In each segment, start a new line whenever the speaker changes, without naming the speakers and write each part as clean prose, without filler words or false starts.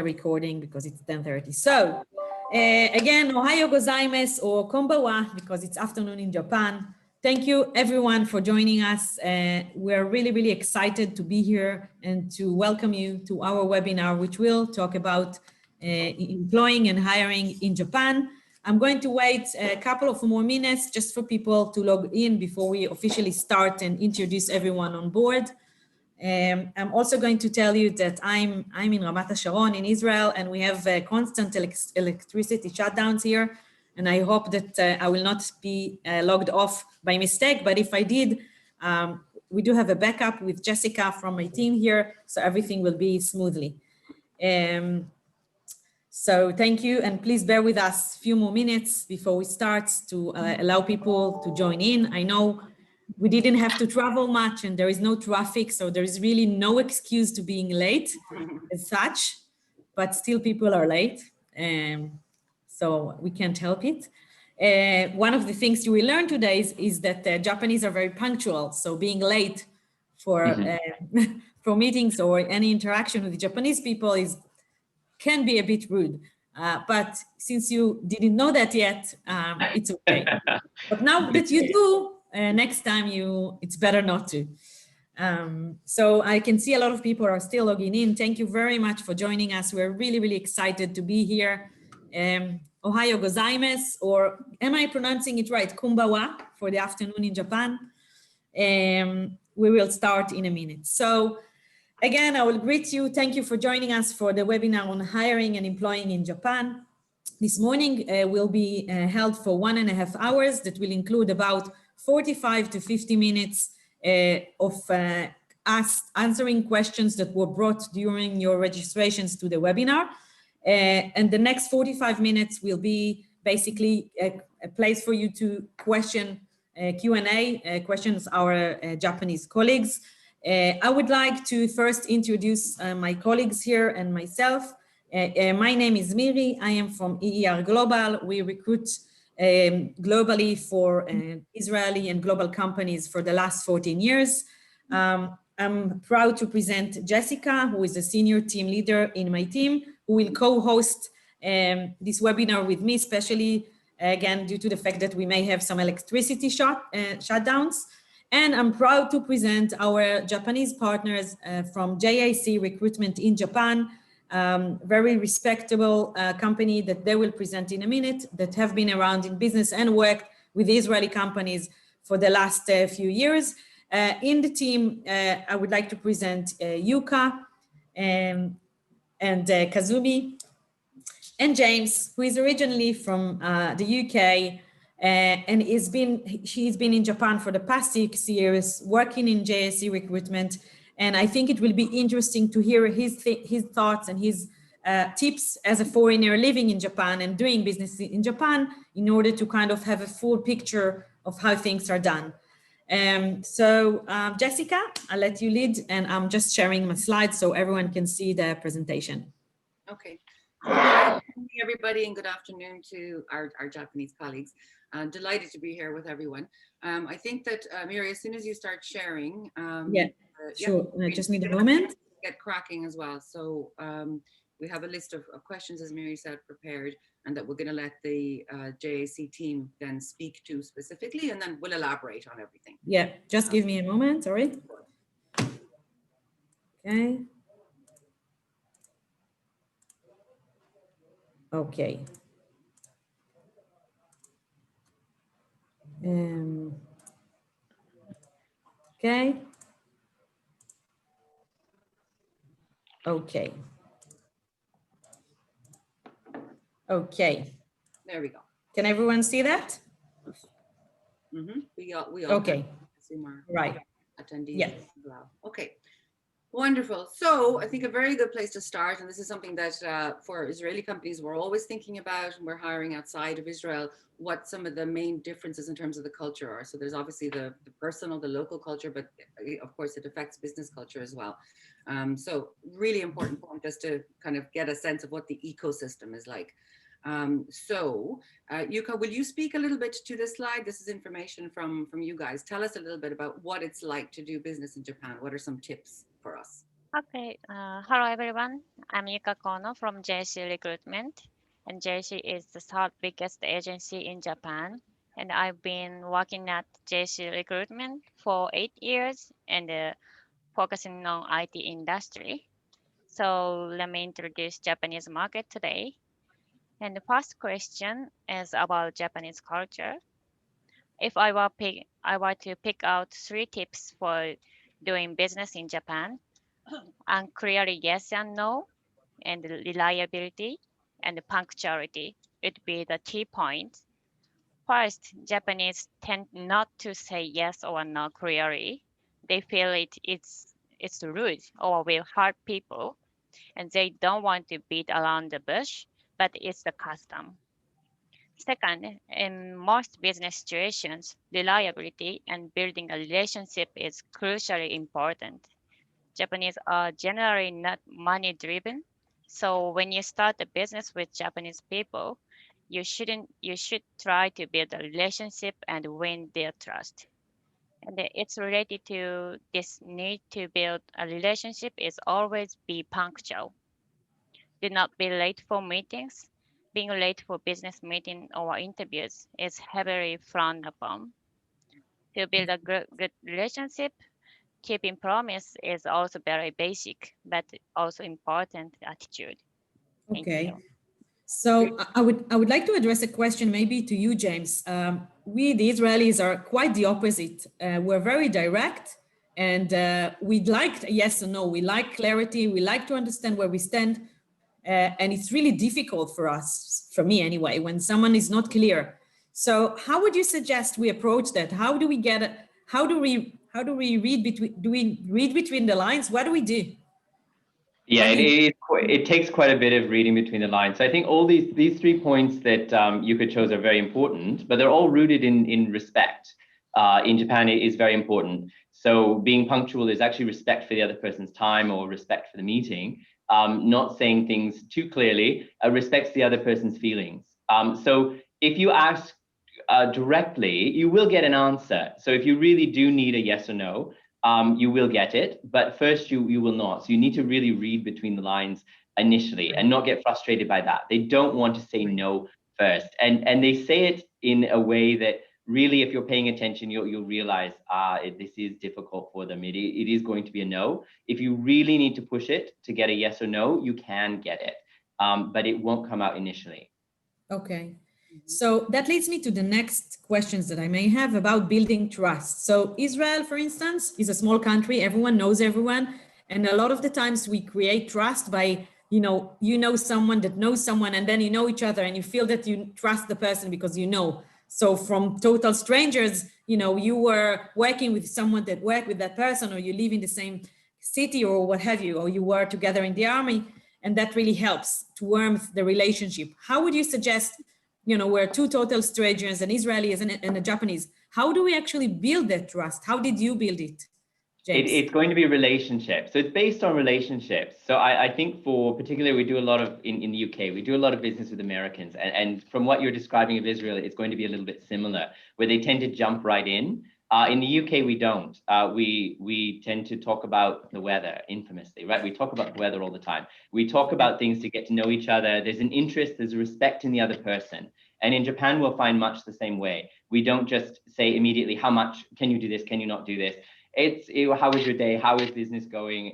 recording because it's 10:30. So again, Ohayo gozaimasu or konbawa because it's afternoon in Japan. Thank you everyone for joining us. We're really, really excited to be here and to welcome you to our webinar, which will talk about employing and hiring in Japan. I'm going to wait a couple of more minutes just for people to log in before we officially start and introduce everyone on board. I'm also going to tell you that I'm in Ramat HaSharon in Israel, and we have constant electricity shutdowns here. And I hope that I will not be logged off by mistake, but if I did, we do have a backup with Jessica from my team here, so everything will be smoothly. So thank you, and please bear with us a few more minutes before we start to allow people to join in. I know we didn't have to travel much and there is no traffic, so there is really no excuse to being late as such, but still people are late, so we can't help it. One of the things you will learn today is that Japanese are very punctual, so being late for, for meetings or any interaction with the Japanese people can be a bit rude, but since you didn't know that yet, it's okay. But now that you do, next time it's better not to. So I can see a lot of people are still logging in. Thank you very much for joining us. We're really, really excited to be here. Ohayo gozaimasu, or am I pronouncing it right? Konbawa for the afternoon in Japan. We will start in a minute. So again, I will greet you. Thank you for joining us for the webinar on hiring and employing in Japan. This morning will be held for 1.5 hours. That will include about 45 to 50 minutes of us answering questions that were brought during your registrations to the webinar. And the next 45 minutes will be basically a place for you to question Q&A, questions our Japanese colleagues. I would like to first introduce my colleagues here and myself. My name is Miry. I am from EER Global. We recruit globally for Israeli and global companies for the last 14 years. I'm proud to present Jessica, who is a senior team leader in my team, who will co-host this webinar with me, especially again, due to the fact that we may have some electricity shutdowns. And I'm proud to present our Japanese partners from JAC Recruitment in Japan, very respectable company that they will present in a minute, that have been around in business and worked with Israeli companies for the last few years. In the team, I would like to present Yukka and Kazumi and James, who is originally from the UK, and she's been in Japan for the past 6 years, working in JSC recruitment. And I think it will be interesting to hear his thoughts and his tips as a foreigner living in Japan and doing business in Japan in order to kind of have a full picture of how things are done. So Jessica, I'll let you lead, and I'm just sharing my slides so everyone can see the presentation.
Okay. Hi, everybody, and good afternoon to our Japanese colleagues. I'm delighted to be here with everyone. I think that, Miry, as soon as you start sharing,
sure, I just need a moment.
Get cracking as well. So we have a list of questions, as Miry said, prepared, and that we're going to let the JAC team then speak to specifically, and then we'll elaborate on everything.
Yeah, just give me a moment, sorry. Okay. Okay. Okay. Okay. Okay.
There we go.
Can everyone see that?
We all
okay. Right.
Attendees.
Yeah.
Okay. Wonderful. So I think a very good place to start, and this is something that for Israeli companies we're always thinking about, and we're hiring outside of Israel, what some of the main differences in terms of the culture are. So there's obviously the personal, the local culture, but of course it affects business culture as well. So really important point just to kind of get a sense of what the ecosystem is like. Yukka, will you speak a little bit to this slide? This is information from you guys. Tell us a little bit about what it's like to do business in Japan. What are some tips for us?
Okay, hello everyone. I'm Yukka Kono from JC Recruitment, and JC is the third biggest agency in Japan. And I've been working at JC Recruitment for 8 years and focusing on IT industry. So let me introduce Japanese market today. And the first question is about Japanese culture. If I were to pick out three tips for doing business in Japan, and clearly yes and no, and reliability and punctuality would be the key points. First, Japanese tend not to say yes or no clearly. They feel it's rude or will hurt people, and they don't want to beat around the bush, but it's the custom. Second, in most business situations, reliability and building a relationship is crucially important. Japanese are generally not money driven. So when you start a business with Japanese people, you should try to build a relationship and win their trust. And it's related to this need to build a relationship is always be punctual. Do not be late for meetings. Being late for business meeting or interviews is heavily frowned upon. To build a good relationship, keeping promise is also very basic, but also important attitude. Thank
Okay.
you.
So I would like to address a question maybe to you, James. We, the Israelis, are quite the opposite. We're very direct, and we'd like a yes or no. We like clarity. We like to understand where we stand, and it's really difficult for us, for me anyway, when someone is not clear. So how would you suggest we approach that? How do we get it? How do we read between? Do we read between the lines? What do we do?
Yeah, it takes quite a bit of reading between the lines. So I think all these 3 points that Yuka chose are very important, but they're all rooted in respect. In Japan, it is very important. So being punctual is actually respect for the other person's time or respect for the meeting. Not saying things too clearly respects the other person's feelings. So if you ask directly, you will get an answer. So if you really do need a yes or no, you will get it, but first you will not. So you need to really read between the lines initially and not get frustrated by that. They don't want to say no first. And they say it in a way that really, if you're paying attention, you'll realize this is difficult for them. It is going to be a no. If you really need to push it to get a yes or no, you can get it, but it won't come out initially.
Okay. So that leads me to the next questions that I may have about building trust. So Israel, for instance, is a small country. Everyone knows everyone. And a lot of the times we create trust by, you know someone that knows someone, and then you know each other and you feel that you trust the person because you know. So from total strangers, you were working with someone that worked with that person, or you live in the same city or what have you, or you were together in the army. And that really helps to warm the relationship. How would you suggest, we're two total strangers, an Israeli and a Japanese. How do we actually build that trust? How did you build it, James?
It's going to be relationships. So it's based on relationships. So I think particularly we do a lot of, in the UK, we do a lot of business with Americans. And from what you're describing of Israel, it's going to be a little bit similar, where they tend to jump right in. In the UK, we don't. We tend to talk about the weather infamously, right? We talk about the weather all the time. We talk about things to get to know each other. There's an interest, there's a respect in the other person. And in Japan, we'll find much the same way. We don't just say immediately, how much can you do this? Can you not do this? It's how was your day? How is business going?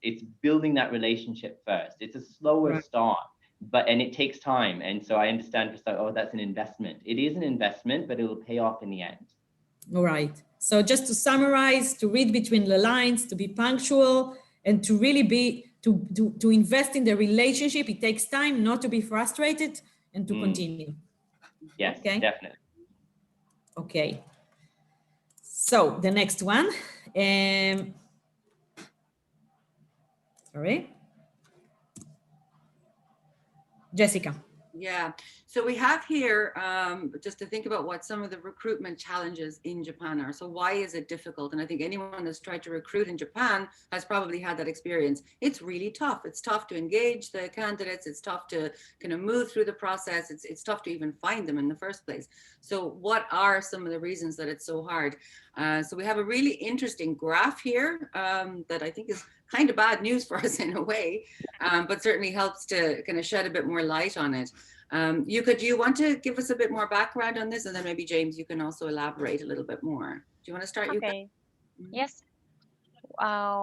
It's building that relationship first. It's a slower start, and it takes time. And so I understand for some, that's an investment. It is an investment, but it will pay off in the end.
All right. So just to summarize, to read between the lines, to be punctual, and to really be, to invest in the relationship. It takes time, not to be frustrated, and to continue.
Yes, okay. Definitely.
Okay. So the next one, sorry. Jessica.
Yeah, so we have here, just to think about what some of the recruitment challenges in Japan are. So why is it difficult? And I think anyone that's tried to recruit in Japan has probably had that experience. It's really tough. It's tough to engage the candidates. It's tough to kind of move through the process. It's tough to even find them in the first place. So what are some of the reasons that it's so hard? So we have a really interesting graph here that I think is kind of bad news for us in a way, but certainly helps to kind of shed a bit more light on it. Yukka, do you want to give us a bit more background on this? And then maybe James, you can also elaborate a little bit more. Do you want to start, Yukka?
Okay. Yes.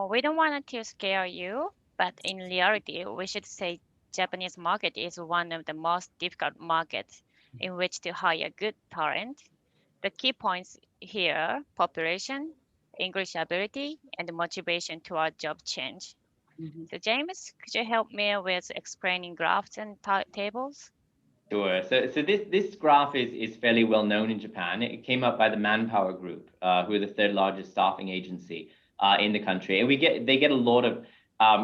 We don't want to scare you, but in reality, we should say Japanese market is one of the most difficult markets in which to hire good talent. The key points here: population, English ability, and motivation toward job change. So James, could you help me with explaining graphs and tables?
Sure. So this graph is fairly well known in Japan. It came up by the Manpower Group, who are the third largest staffing agency in the country, and they get a lot of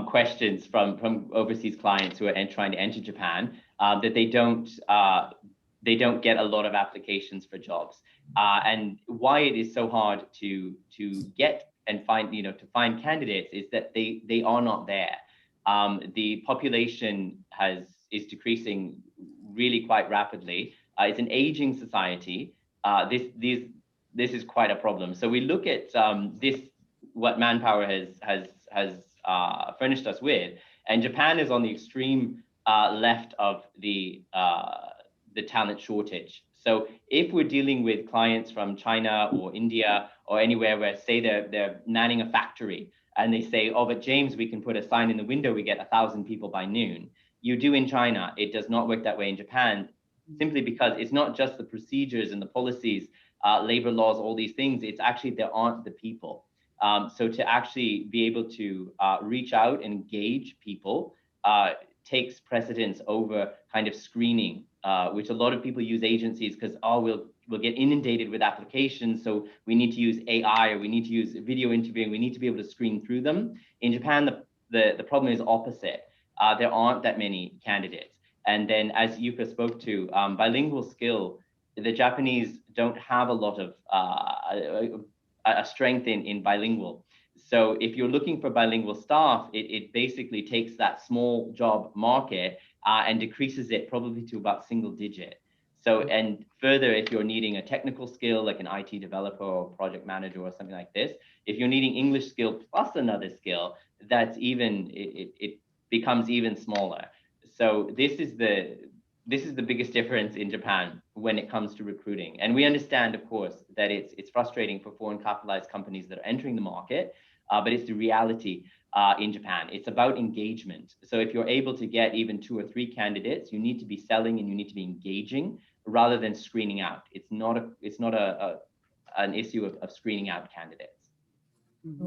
questions from overseas clients who are trying to enter Japan that they don't get a lot of applications for jobs, and why it is so hard to get and find find candidates is that they are not there. The population is decreasing really quite rapidly. It's an aging society. This is quite a problem. So we look at what Manpower has furnished us with, and Japan is on the extreme left of the talent shortage. So if we're dealing with clients from China or India or anywhere where, say, they're manning a factory, and they say, oh, but James, we can put a sign in the window, we get 1,000 people by noon. You do in China. It does not work that way in Japan, simply because it's not just the procedures and the policies, labor laws, all these things. It's actually there aren't the people. So to actually be able to reach out and engage people takes precedence over kind of screening, which a lot of people use agencies because, oh, we'll get inundated with applications, so we need to use AI, or we need to use video interviewing, we need to be able to screen through them. In Japan, the problem is opposite. There aren't that many candidates. And then, as Yukka spoke to, bilingual skill, the Japanese don't have a lot of a strength in bilingual. So if you're looking for bilingual staff, it basically takes that small job market and decreases it probably to about single digit. So, and further, if you're needing a technical skill, like an IT developer or project manager or something like this, if you're needing English skill plus another skill, that's even, it becomes even smaller. So this is the biggest difference in Japan when it comes to recruiting. And we understand, of course, that it's frustrating for foreign capitalized companies that are entering the market, but it's the reality in Japan. It's about engagement. So if you're able to get even 2 or 3 candidates, you need to be selling and you need to be engaging rather than screening out. It's not an issue of screening out candidates.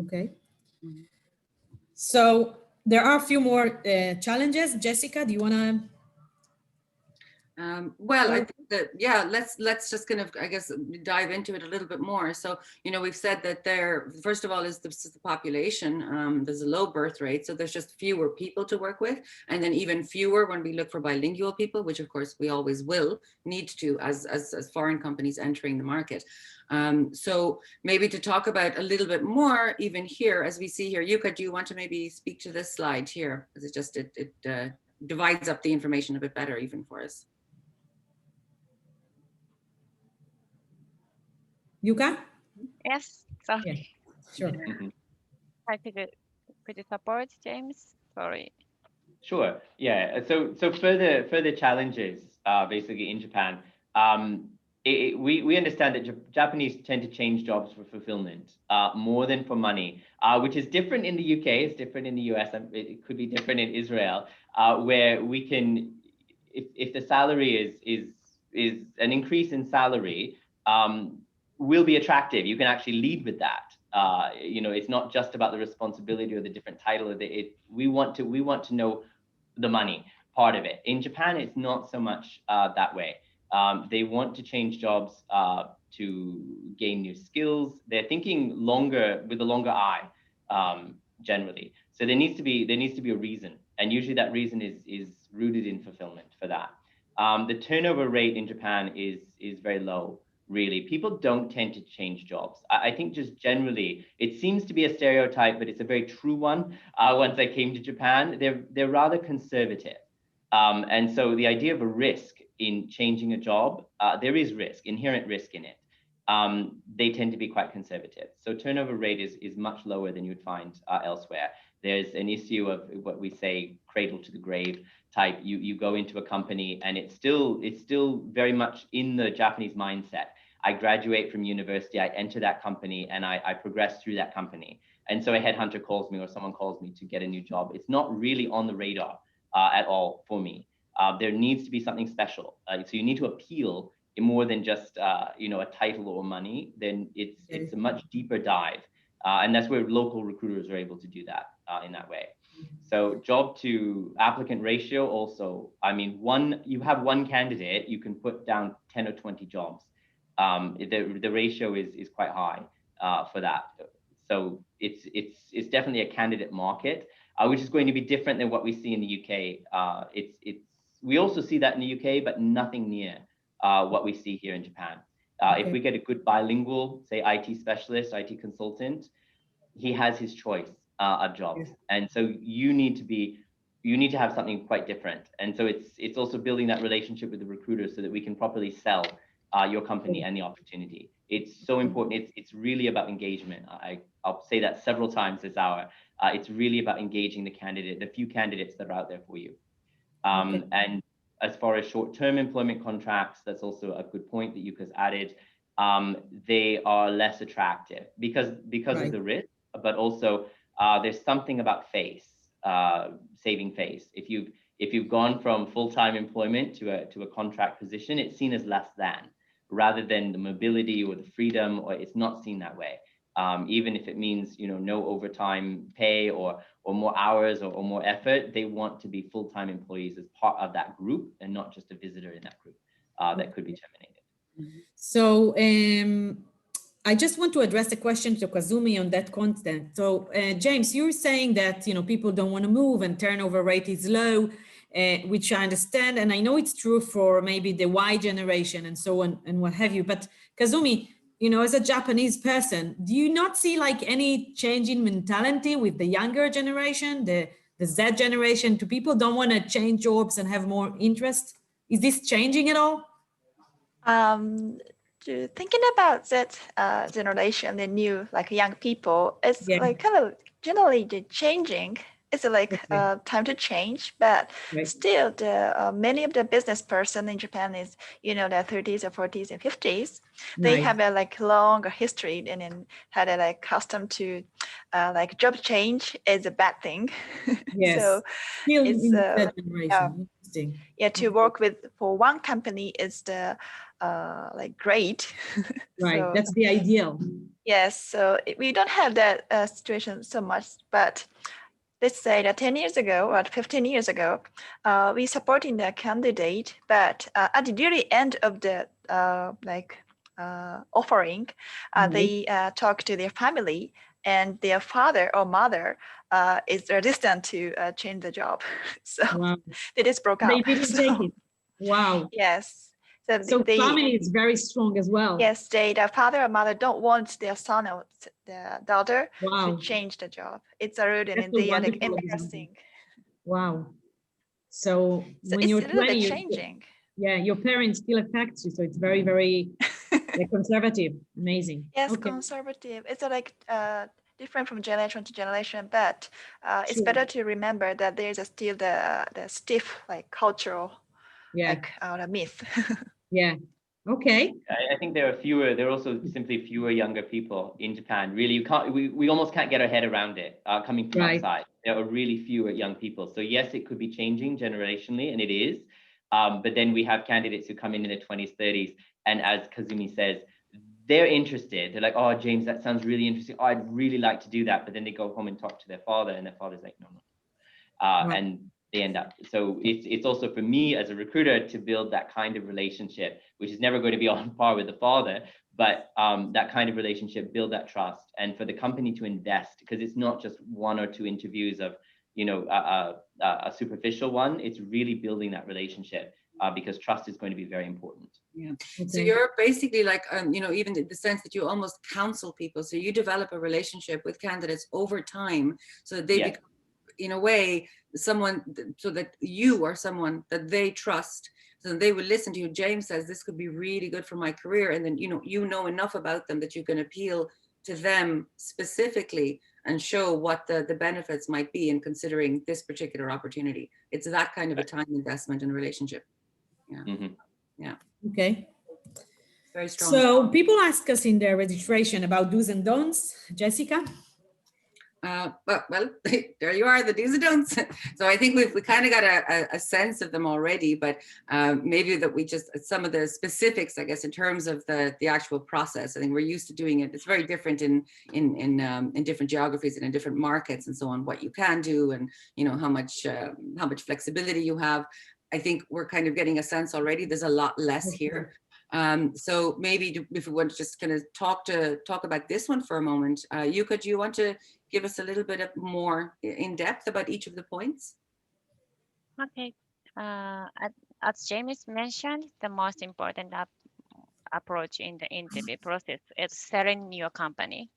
Okay. So there are a few more challenges. Jessica, do you want to?
Well, I think that, yeah, let's just kind of, I guess, dive into it a little bit more. So, we've said that there, first of all, is the population. There's a low birth rate, so there's just fewer people to work with, and then even fewer when we look for bilingual people, which of course we always will need to as foreign companies entering the market. So maybe to talk about a little bit more, even here, as we see here, Yukka, do you want to maybe speak to this slide here? Because it just, it divides up the information a bit better even for us.
Yukka?
Yes. So
Yeah, sure.
could you support, James? Sorry.
Sure. Yeah. So further challenges basically in Japan. We understand that Japanese tend to change jobs for fulfillment more than for money, which is different in the UK. It's different in the US. And it could be different in Israel, where we can, if the salary is an increase in salary, will be attractive. You can actually lead with that. It's not just about the responsibility or the different title. We want to know the money part of it. In Japan, it's not so much that way. They want to change jobs to gain new skills. They're thinking longer with a longer eye, generally. So there needs to be a reason, and usually that reason is rooted in fulfillment for that. The turnover rate in Japan is very low. Really, people don't tend to change jobs. I think just generally, it seems to be a stereotype, but it's a very true one. Once I came to Japan, they're rather conservative. And so the idea of a risk in changing a job, there is risk, inherent risk in it. They tend to be quite conservative. So turnover rate is much lower than you'd find elsewhere. There's an issue of what we say cradle to the grave type. You go into a company and it's still very much in the Japanese mindset. I graduate from university, I enter that company, and I progress through that company. And so a headhunter calls me or someone calls me to get a new job. It's not really on the radar at all for me. There needs to be something special. So you need to appeal in more than just a title or money. Then it's a much deeper dive. And that's where local recruiters are able to do that in that way. So job to applicant ratio also, I mean, you have one candidate, you can put down 10 or 20 jobs. The ratio is quite high for that. So it's definitely a candidate market, which is going to be different than what we see in the UK. We also see that in the UK, but nothing near what we see here in Japan. If we get a good bilingual, say IT specialist, IT consultant, he has his choice of jobs. And so you need to have something quite different. And so it's also building that relationship with the recruiter so that we can properly sell your company and the opportunity. It's so important. It's really about engagement. I'll say that several times this hour. It's really about engaging the few candidates that are out there for you. And as far as short-term employment contracts, that's also a good point that Yuka's added. They are less attractive because of the risk, but also there's something about saving face. If you've gone from full-time employment to a contract position, it's seen as less than, rather than the mobility or the freedom, or it's not seen that way. Even if it means no overtime pay or more hours or more effort, they want to be full-time employees as part of that group and not just a visitor in that group that could be terminated.
So I just want to address the question to Kazumi on that content. So James, you're saying that people don't want to move and turnover rate is low, which I understand, and I know it's true for maybe the Y generation and so on and what have you. But Kazumi, as a Japanese person, do you not see like any change in mentality with the younger generation, the Z generation? Do people don't want to change jobs and have more interest? Is this changing at all?
Thinking about that generation, the new young people, it's like kind of generally changing. It's like time to change, but still many of the business person in Japan is, their 30s or 40s and 50s. They have a long history and then had a custom to job change is a bad thing.
Yes.
So
still
it's
in that generation.
To work for one company is the great.
Right,
So,
that's the ideal.
Yes, so we don't have that situation so much, but let's say that 10 years ago or 15 years ago, we supporting the candidate, but at the very end of the offering, they talk to their family, and their father or mother is resistant to change the job. So they just broke up.
They didn't take it. Wow.
Yes.
So family is very strong as well.
Yes, the father or mother don't want their son or their daughter to change the job. It's a rude and they are embarrassing.
Wow. So when you're 20,
changing.
Your parents still affect you. So it's very, very conservative. Amazing.
Yes, conservative. It's different from generation to generation, but it's better to remember that there's still the stiff cultural myth.
Yeah. Okay.
I think there are also simply fewer younger people in Japan. Really, we almost can't get our head around it coming from outside. There are really fewer young people. So yes, it could be changing generationally, and it is. But then we have candidates who come in their 20s, 30s, and as Kazumi says, they're interested. They're like, oh, James, that sounds really interesting. Oh, I'd really like to do that. But then they go home and talk to their father, and their father's like, no. And they end up. So it's also for me as a recruiter to build that kind of relationship, which is never going to be on par with the father, but that kind of relationship, build that trust, and for the company to invest, because it's not just 1 or 2 interviews of, a superficial one. It's really building that relationship because trust is going to be very important.
Yeah. So you're basically even the sense that you almost counsel people. So you develop a relationship with candidates over time so that they become, in a way, someone, so that you are someone that they trust, so they will listen to you. James says this could be really good for my career, and then you know enough about them that you can appeal to them specifically and show what the benefits might be in considering this particular opportunity. It's that kind of a time investment in relationship. Yeah.
Okay.
Very strong.
So people ask us in their registration about do's and don'ts. Jessica?
Well, there you are, the do's and don'ts. So I think we kind of got a sense of them already, but maybe that we just, some of the specifics, I guess, in terms of the actual process. I think we're used to doing it. It's very different in different geographies and in different markets and so on, what you can do and, you know, how much flexibility you have. I think we're kind of getting a sense already. There's a lot less here. So maybe if we want to just kind of talk about this one for a moment, Yukka, do you want to give us a little bit of more in depth about each of the points?
Okay. As James mentioned, the most important approach in the interview process is selling your company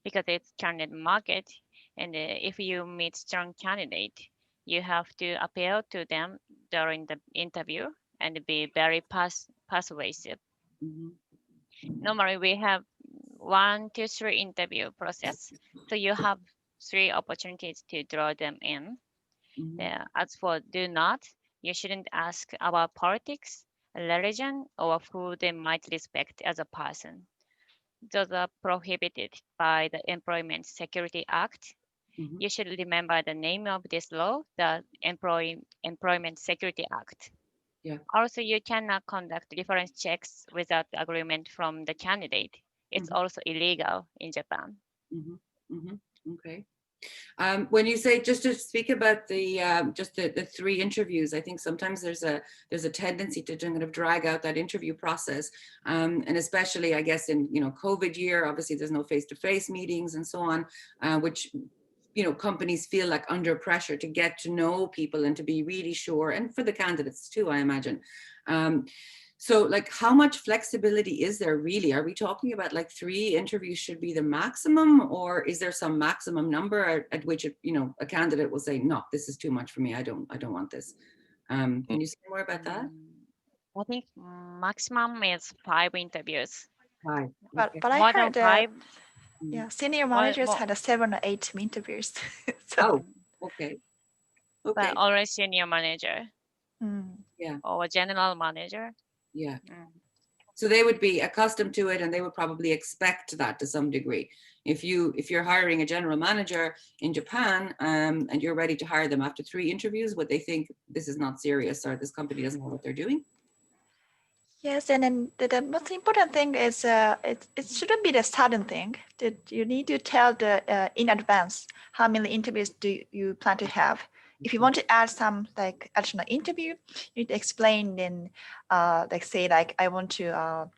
because it's candidate market, and if you meet strong candidate, you have to appeal to them during the interview and be very persuasive. Normally we have 1, 2, 3 interview process. So you have 3 opportunities to draw them in. As for do not, you shouldn't ask about politics, religion, or who they might respect as a person. Those are prohibited by the Employment Security Act. You should remember the name of this law, the Employment Security Act.
Yeah.
Also, you cannot conduct reference checks without agreement from the candidate. It's also illegal in Japan.
Okay. When you say, just to speak about the 3 interviews, I think sometimes there's a tendency to kind of drag out that interview process, and especially I guess in COVID year, obviously there's no face-to-face meetings and so on, which companies feel like under pressure to get to know people and to be really sure, and for the candidates too, I imagine. So like how much flexibility is there really? Are we talking about like 3 interviews should be the maximum, or is there some maximum number at which a candidate will say, no, this is too much for me, I don't want this? Can you say more about that?
I think maximum is 5 interviews.
5.
But I
More
heard
than 5.
Yeah, senior managers had 7 or 8 interviews.
So, okay.
But always senior manager.
Yeah.
Or general manager.
Yeah. So they would be accustomed to it, and they would probably expect that to some degree. If you're hiring a general manager in Japan, and you're ready to hire them after 3 interviews, would they think this is not serious or this company doesn't know what they're doing?
Yes, and then the most important thing is it shouldn't be the sudden thing. That you need to tell in advance how many interviews do you plan to have. If you want to add some like additional interview, you need to explain in say I want to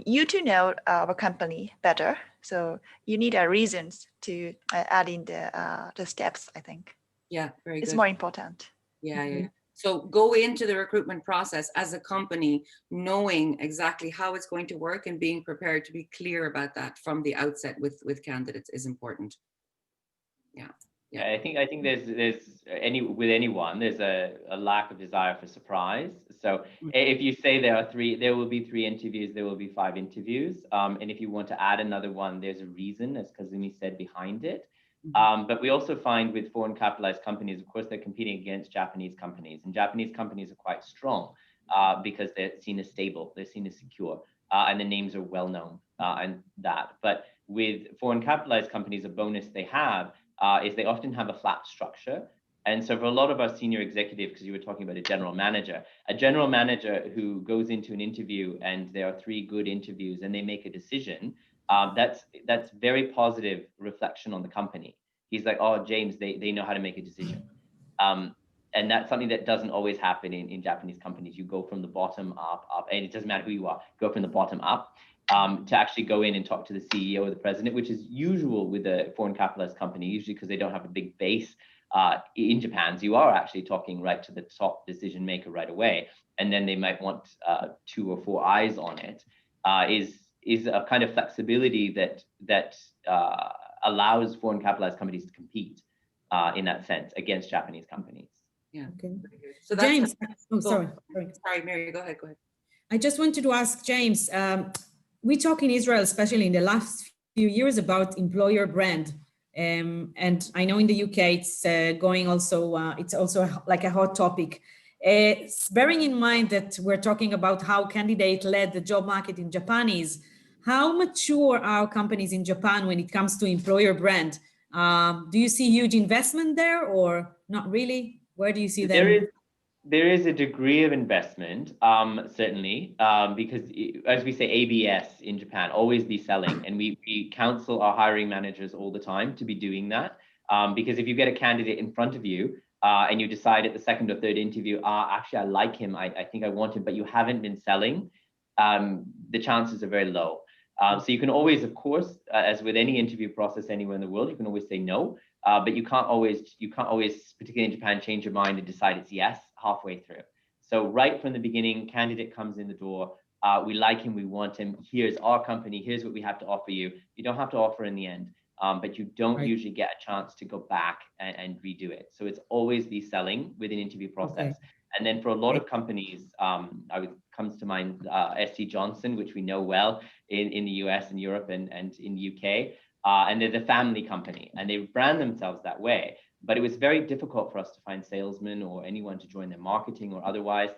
you to know our company better. So you need reasons to add in the steps, I think.
Yeah, very good.
It's more important.
Yeah. So go into the recruitment process as a company, knowing exactly how it's going to work and being prepared to be clear about that from the outset with candidates is important. Yeah.
I think there's with anyone there's a lack of desire for surprise. So if you say there will be 3 interviews, there will be 5 interviews, and if you want to add another one, there's a reason, as Kazumi said, behind it. But we also find with foreign capitalized companies, of course, they're competing against Japanese companies, and Japanese companies are quite strong because they're seen as stable, they're seen as secure, and the names are well known and that. But with foreign capitalized companies, a bonus they have is they often have a flat structure. And so for a lot of our senior executives, because you were talking about a general manager who goes into an interview and there are 3 good interviews and they make a decision, that's very positive reflection on the company. He's like, oh, James, they know how to make a decision. And that's something that doesn't always happen in Japanese companies. You go from the bottom up, and it doesn't matter who you are, go from the bottom up to actually go in and talk to the CEO or the president, which is usual with a foreign capitalized company, usually because they don't have a big base in Japan. So you are actually talking right to the top decision maker right away. And then they might want 2 or 4 eyes on it, is a kind of flexibility that allows foreign capitalized companies to compete in that sense against Japanese companies.
Yeah.
Okay.
So that's
James, sorry,
Mary, go ahead.
I just wanted to ask James, we talk in Israel, especially in the last few years, about employer brand And I know in the UK it's going also, it's also like a hot topic. Bearing in mind that we're talking about how candidate-led the job market in Japan is, how mature are companies in Japan when it comes to employer brand? Do you see huge investment there or not really? Where do you see them?
There is a degree of investment, certainly, because as we say, ABS in Japan, always be selling. And we counsel our hiring managers all the time to be doing that. Because if you get a candidate in front of you and you decide at the second or third interview, actually, I like him, I think I want him, but you haven't been selling, the chances are very low. So you can always, of course, as with any interview process anywhere in the world, you can always say no, but you can't always, particularly in Japan, change your mind and decide it's yes halfway through. So right from the beginning, candidate comes in the door, we like him, we want him, here's our company, here's what we have to offer you. You don't have to offer in the end, but you don't usually get a chance to go back and redo it. So it's always the selling with an interview process. Okay. And then for a lot of companies, comes to mind SC Johnson, which we know well in the US and Europe and in the UK. And they're the family company and they brand themselves that way. But it was very difficult for us to find salesmen or anyone to join their marketing or otherwise,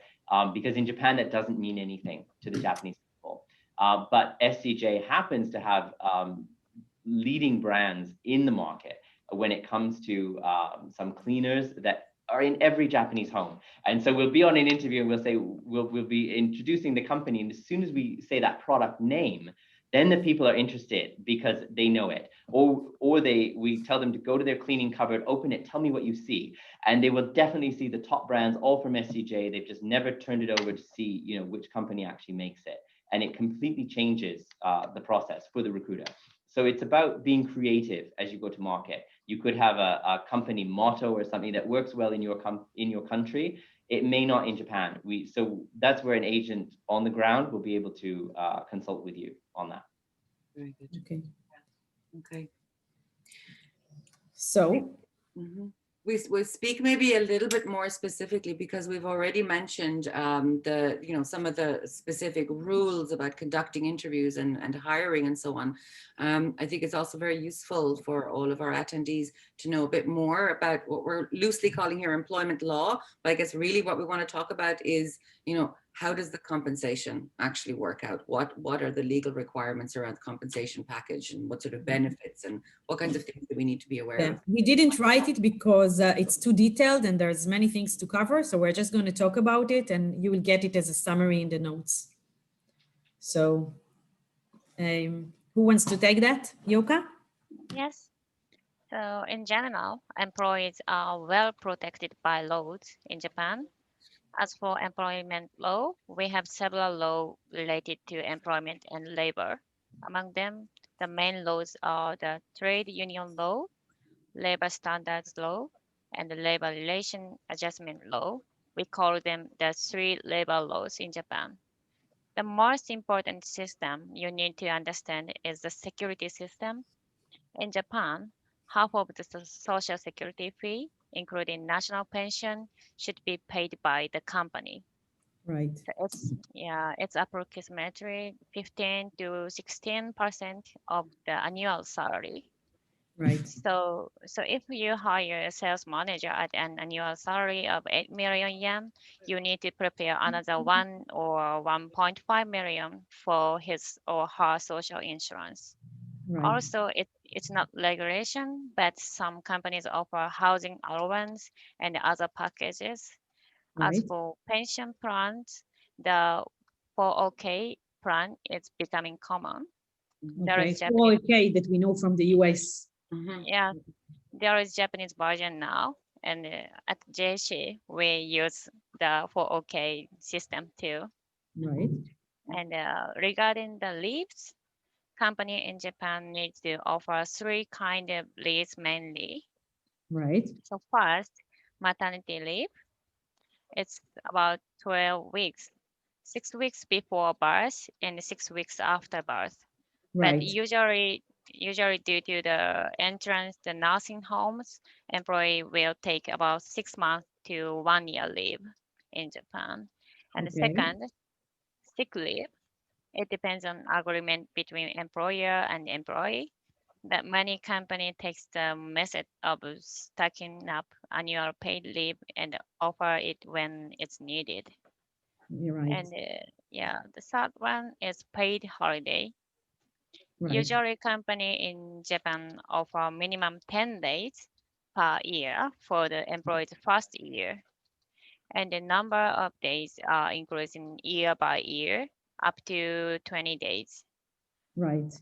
because in Japan, that doesn't mean anything to the Japanese people. But SCJ happens to have leading brands in the market when it comes to some cleaners that are in every Japanese home. And so we'll be on an interview and we'll say, we'll be introducing the company. And as soon as we say that product name, then the people are interested because they know it. Or we tell them to go to their cleaning cupboard, open it, tell me what you see. And they will definitely see the top brands, all from SCJ. They've just never turned it over to see, you know, which company actually makes it. And it completely changes the process for the recruiter. So it's about being creative as you go to market. You could have a company motto or something that works well in your country. It may not in Japan. So that's where an agent on the ground will be able to consult with you on that.
Very good.
Okay.
Okay.
So
we speak maybe a little bit more specifically because we've already mentioned some of the specific rules about conducting interviews and hiring and so on. I think it's also very useful for all of our attendees to know a bit more about what we're loosely calling here employment law. But I guess really what we want to talk about is, how does the compensation actually work out? What are the legal requirements around the compensation package and what sort of benefits and what kinds of things that we need to be aware of?
We didn't write it because it's too detailed and there's many things to cover. So we're just going to talk about it and you will get it as a summary in the notes. So who wants to take that? Yokka?
Yes. So in general, employees are well protected by laws in Japan. As for employment law, we have several laws related to employment and labor. Among them, the main laws are the trade union law, labor standards law, and the labor relation adjustment law. We call them the 3 labor laws in Japan. The most important system you need to understand is the security system. In Japan, half of the social security fee, including national pension, should be paid by the company.
Right.
So it's approximately 15 to 16% of the annual salary.
Right.
So if you hire a sales manager at an annual salary of 8 million yen, you need to prepare another 1 or 1.5 million for his or her social insurance.
Right.
Also, it's not regulation, but some companies offer housing allowance and other packages.
Right.
As for pension plans, the 401k plan is becoming common. There
Okay,
is Japanese,
401k that we know from the US.
yeah, there is Japanese version now, and at JC we use the 401k system too.
Right.
And regarding the leaves, company in Japan needs to offer 3 kind of leaves mainly.
Right.
So first, maternity leave. It's about 12 weeks, 6 weeks before birth and 6 weeks after birth.
Right.
But usually due to the entrance to nursing homes, employee will take about 6 months to 1 year leave in Japan. And the second, sick leave. It depends on agreement between employer and employee. that many companies takes the method of stacking up annual paid leave and offer it when it's needed.
You're right.
And yeah, the third one is paid holiday.
Right.
Usually company in Japan offer minimum 10 days per year for the employee's first year. And the number of days are increasing year by year up to 20 days.
Right.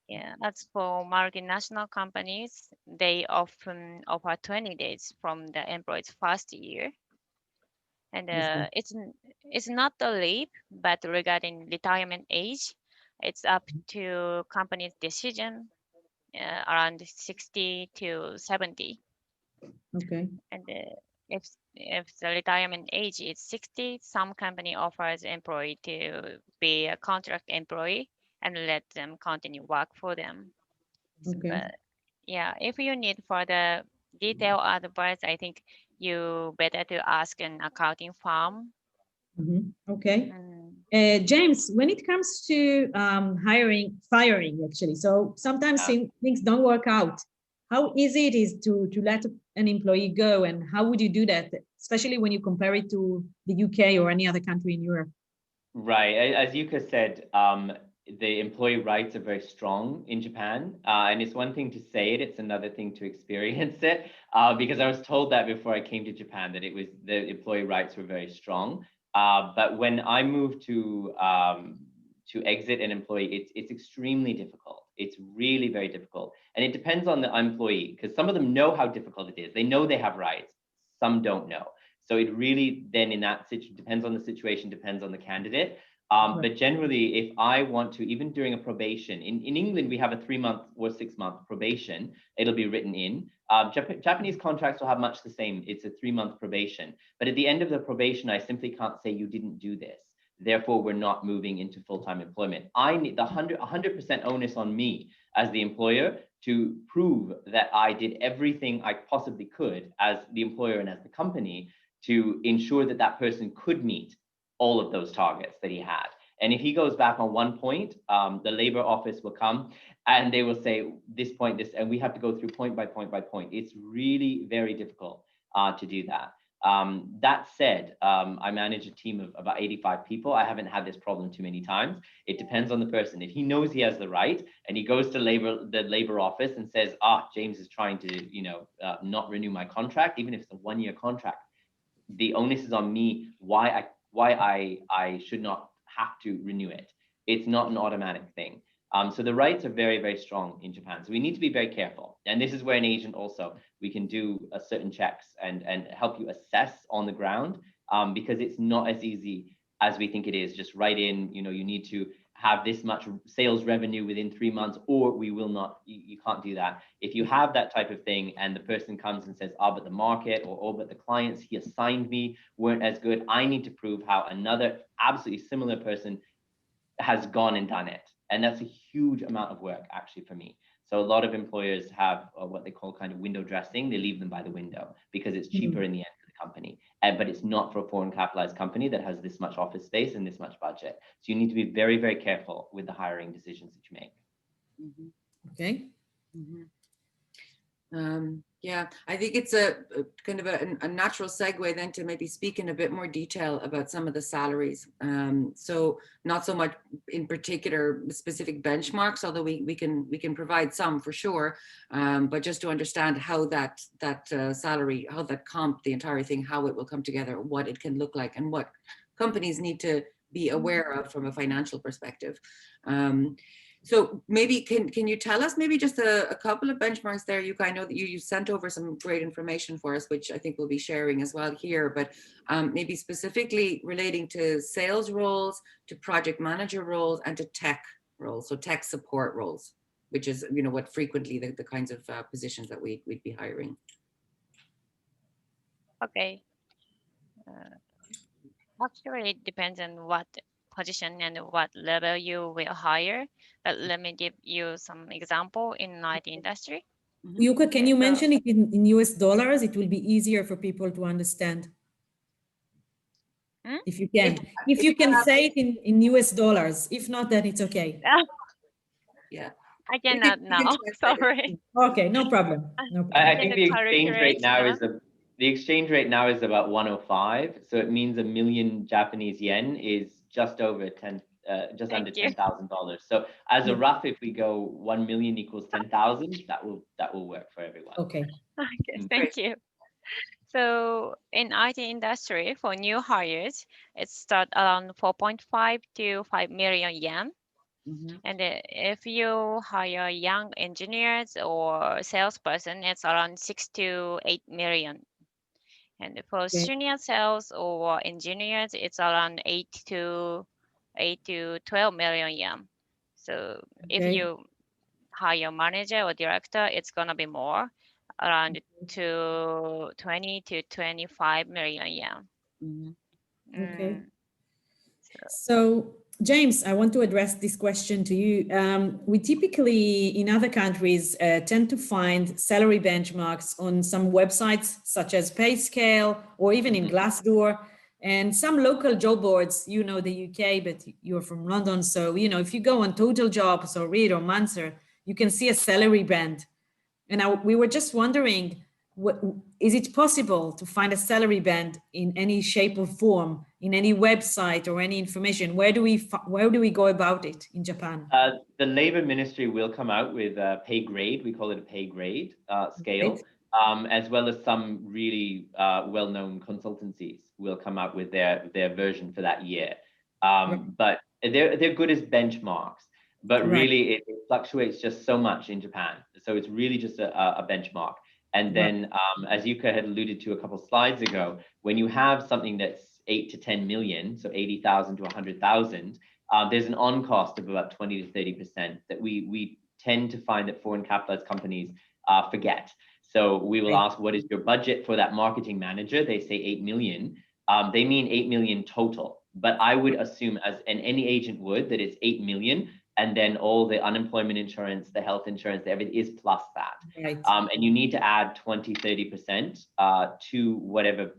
Yeah, as for multinational companies, they often offer 20 days from the employee's first year. And it's not the leave, but regarding retirement age, it's up to company's decision, around 60 to 70.
Okay.
And if the retirement age is 60, some company offers employee to be a contract employee and let them continue work for them.
Okay.
But yeah, if you need further detailed advice, I think you better to ask an accounting firm.
Okay. James, when it comes to firing actually, so sometimes things don't work out. How easy it is to let an employee go, and how would you do that, especially when you compare it to the UK or any other country in Europe?
Right, as Yukka said, the employee rights are very strong in Japan, and it's one thing to say it, it's another thing to experience it, because I was told that before I came to Japan, that the employee rights were very strong. But when I moved to exit an employee, it's extremely difficult. It's really very difficult. And it depends on the employee, because some of them know how difficult it is. They know they have rights. Some don't know. So it really then in that situation, depends on the situation, depends on the candidate. But generally, if I want to, even during a probation, in England, we have a 3-month or 6-month probation. It'll be written in. Japanese contracts will have much the same. It's a 3-month probation. But at the end of the probation, I simply can't say you didn't do this. Therefore, we're not moving into full-time employment. I need the 100% onus on me as the employer to prove that I did everything I possibly could as the employer and as the company to ensure that that person could meet all of those targets that he had. And if he goes back on one point, the labor office will come and they will say this point, this, and we have to go through point by point by point. It's really very difficult to do that. That said, I manage a team of about 85 people. I haven't had this problem too many times. It depends on the person. If he knows he has the right and he goes to the labor office and says, James is trying to, not renew my contract, even if it's a 1-year contract, the onus is on me why I should not have to renew it. It's not an automatic thing. So the rights are very, very strong in Japan. So we need to be very careful. And this is where an agent also, we can do certain checks and help you assess on the ground, because it's not as easy as we think it is. Just write in, you need to have this much sales revenue within 3 months, or we will not, you can't do that. If you have that type of thing and the person comes and says, but the market or but the clients he assigned me weren't as good, I need to prove how another absolutely similar person has gone and done it. And that's a huge amount of work actually for me. So a lot of employers have what they call kind of window dressing. They leave them by the window because it's cheaper in the end for the company. But it's not for a foreign capitalized company that has this much office space and this much budget. So you need to be very, very careful with the hiring decisions that you make.
Okay.
Yeah, I think it's a kind of a natural segue then to maybe speak in a bit more detail about some of the salaries. So not so much in particular specific benchmarks, although we can provide some for sure, but just to understand how that salary, how that comp, the entire thing, how it will come together, what it can look like, and what companies need to be aware of from a financial perspective. So maybe can you tell us maybe just a couple of benchmarks there? I know that you sent over some great information for us, which I think we'll be sharing as well here, but maybe specifically relating to sales roles, to project manager roles, and to tech roles, so tech support roles, which is what frequently the kinds of positions that we'd be hiring.
Okay. Actually, it depends on what position and what level you will hire. But let me give you some example in IT industry.
Yukka, can you mention it in US dollars? It will be easier for people to understand. If you can. If you can say it in US dollars. If not, then it's okay.
Yeah.
I cannot now. Sorry.
Okay, no problem. No problem.
I think the exchange rate now is the exchange rate now is about 105. So it means $1 million Japanese yen is just over just under $10,000. So as a rough, if we go 1 million equals 10,000, that will work for everyone.
Okay.
Okay, thank you. So in IT industry, for new hires, it starts around 4.5 to 5 million yen. And if you hire young engineers or salesperson, it's around 6 to 8 million. And for senior sales or engineers, it's around 8 to 12 million yen. So if you hire manager or director, it's gonna be more, around to 20 to 25 million yen.
Okay. So James, I want to address this question to you. We typically, in other countries, tend to find salary benchmarks on some websites, such as PayScale, or even in Glassdoor, and some local job boards. You know the UK, but you're from London. So, you know, if you go on Total Jobs or Reed or Monster, you can see a salary band. And we were just wondering, is it possible to find a salary band in any shape or form, in any website or any information? Where do we go about it in Japan?
The Labor Ministry will come out with a pay grade. We call it a pay grade scale, as well as some really well-known consultancies will come out with their version for that year. But they're good as benchmarks. But really, it fluctuates just so much in Japan. So it's really just a benchmark. And then, as Yukka had alluded to a couple slides ago, when you have something that's 8 to 10 million, so 80,000 to 100,000, there's an on cost of about 20 to 30% that we tend to find that foreign capitalized companies forget. So we will ask, what is your budget for that marketing manager? They say 8 million. They mean 8 million total. But I would assume, and any agent would, that it's 8 million. And then all the unemployment insurance, the health insurance, everything is plus that. And you need to add 20, 30% to whatever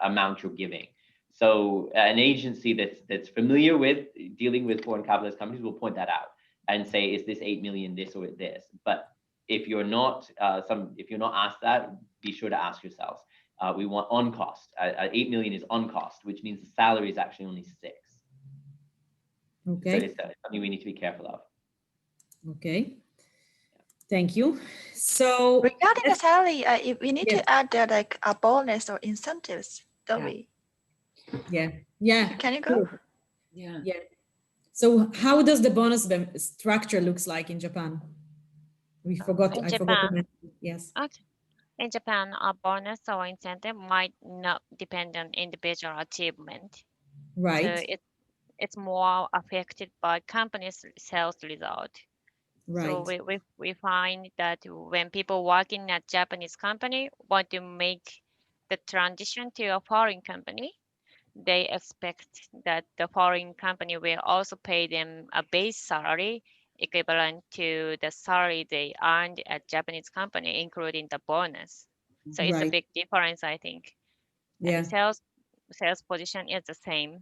amount you're giving. So an agency that's familiar with dealing with foreign capitalist companies will point that out and say, is this 8 million this or this? But if you're not asked that, be sure to ask yourselves. We want on cost. 8 million is on cost, which means the salary is actually only 6.
Okay.
So it's something we need to be careful of.
Okay. Thank you. So
regarding the salary, we need to add like a bonus or incentives, don't we?
Yeah.
Can you go?
Yeah.
So how does the bonus structure looks like in Japan? I forgot to mention. Yes.
Okay. In Japan, a bonus or incentive might not depend on individual achievement.
Right.
So it's more affected by company's sales result.
Right.
So we find that when people working at Japanese company want to make the transition to a foreign company, they expect that the foreign company will also pay them a base salary equivalent to the salary they earned at Japanese company, including the bonus. So it's a big difference, I think.
Yeah.
And the sales position is the same.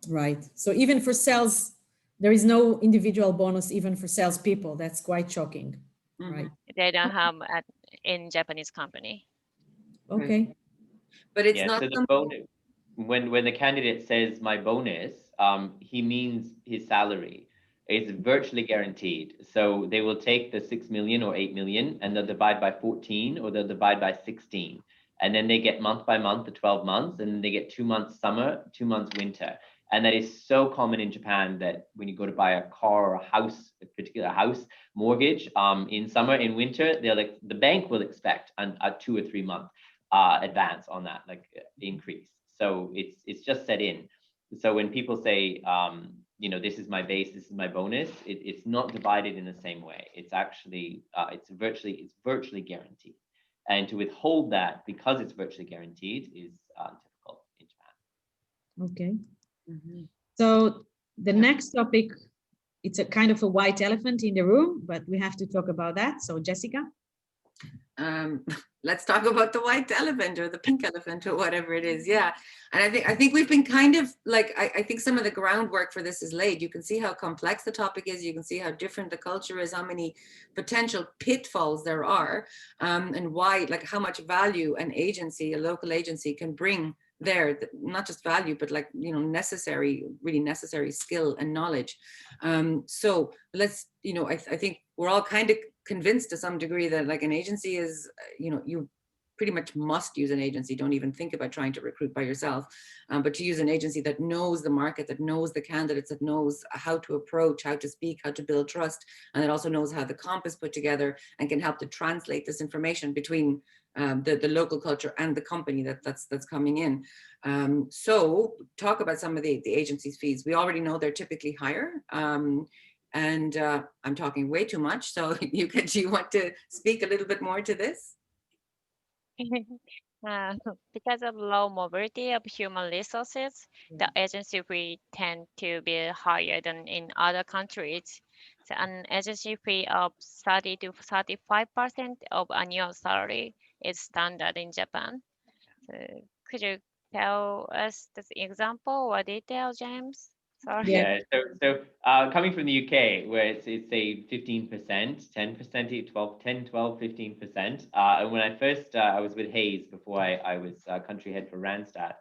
Right. So even for sales, there is no individual bonus even for salespeople. That's quite shocking. Right.
They don't have in Japanese company.
Okay.
But it's not
so the bonus. When the candidate says my bonus, he means his salary. It's virtually guaranteed. So they will take the 6 million or 8 million and they'll divide by 14 or they'll divide by 16. And then they get month by month, the 12 months, and then they get 2 months summer, 2 months winter. And that is so common in Japan that when you go to buy a car or a house, a particular house mortgage, in summer, in winter, the bank will expect a 2 or 3 month advance on that, like increase. So it's just set in. So when people say, this is my base, this is my bonus, it's not divided in the same way. It's actually, it's virtually guaranteed. And to withhold that because it's virtually guaranteed is difficult in Japan.
Okay. So the next topic, it's a kind of a white elephant in the room, but we have to talk about that. So Jessica?
let's talk about the white elephant or the pink elephant or whatever it is. Yeah. And I think we've been kind of like, I think some of the groundwork for this is laid. You can see how complex the topic is. You can see how different the culture is, how many potential pitfalls there are, and why, like how much value an agency, a local agency can bring there, not just value, but like, you know, necessary, really necessary skill and knowledge. So let's, you know, I think we're all kind of convinced to some degree that like an agency is, you know, you pretty much must use an agency. Don't even think about trying to recruit by yourself, but to use an agency that knows the market, that knows the candidates, that knows how to approach, how to speak, how to build trust, and that also knows how the comp is put together and can help to translate this information between the local culture and the company that's coming in. So talk about some of the agency's fees. We already know they're typically higher. And I'm talking way too much. So do you want to speak a little bit more to this?
Because of low mobility of human resources, the agency fee tend to be higher than in other countries. So an agency fee of 30 to 35% of annual salary is standard in Japan. So could you tell us this example or detail, James? Sorry.
Yeah, so coming from the UK, where it's a 15%, 10%, 12, 10, 12, 15%. And when I first, I was with Hayes before I was country head for Randstad.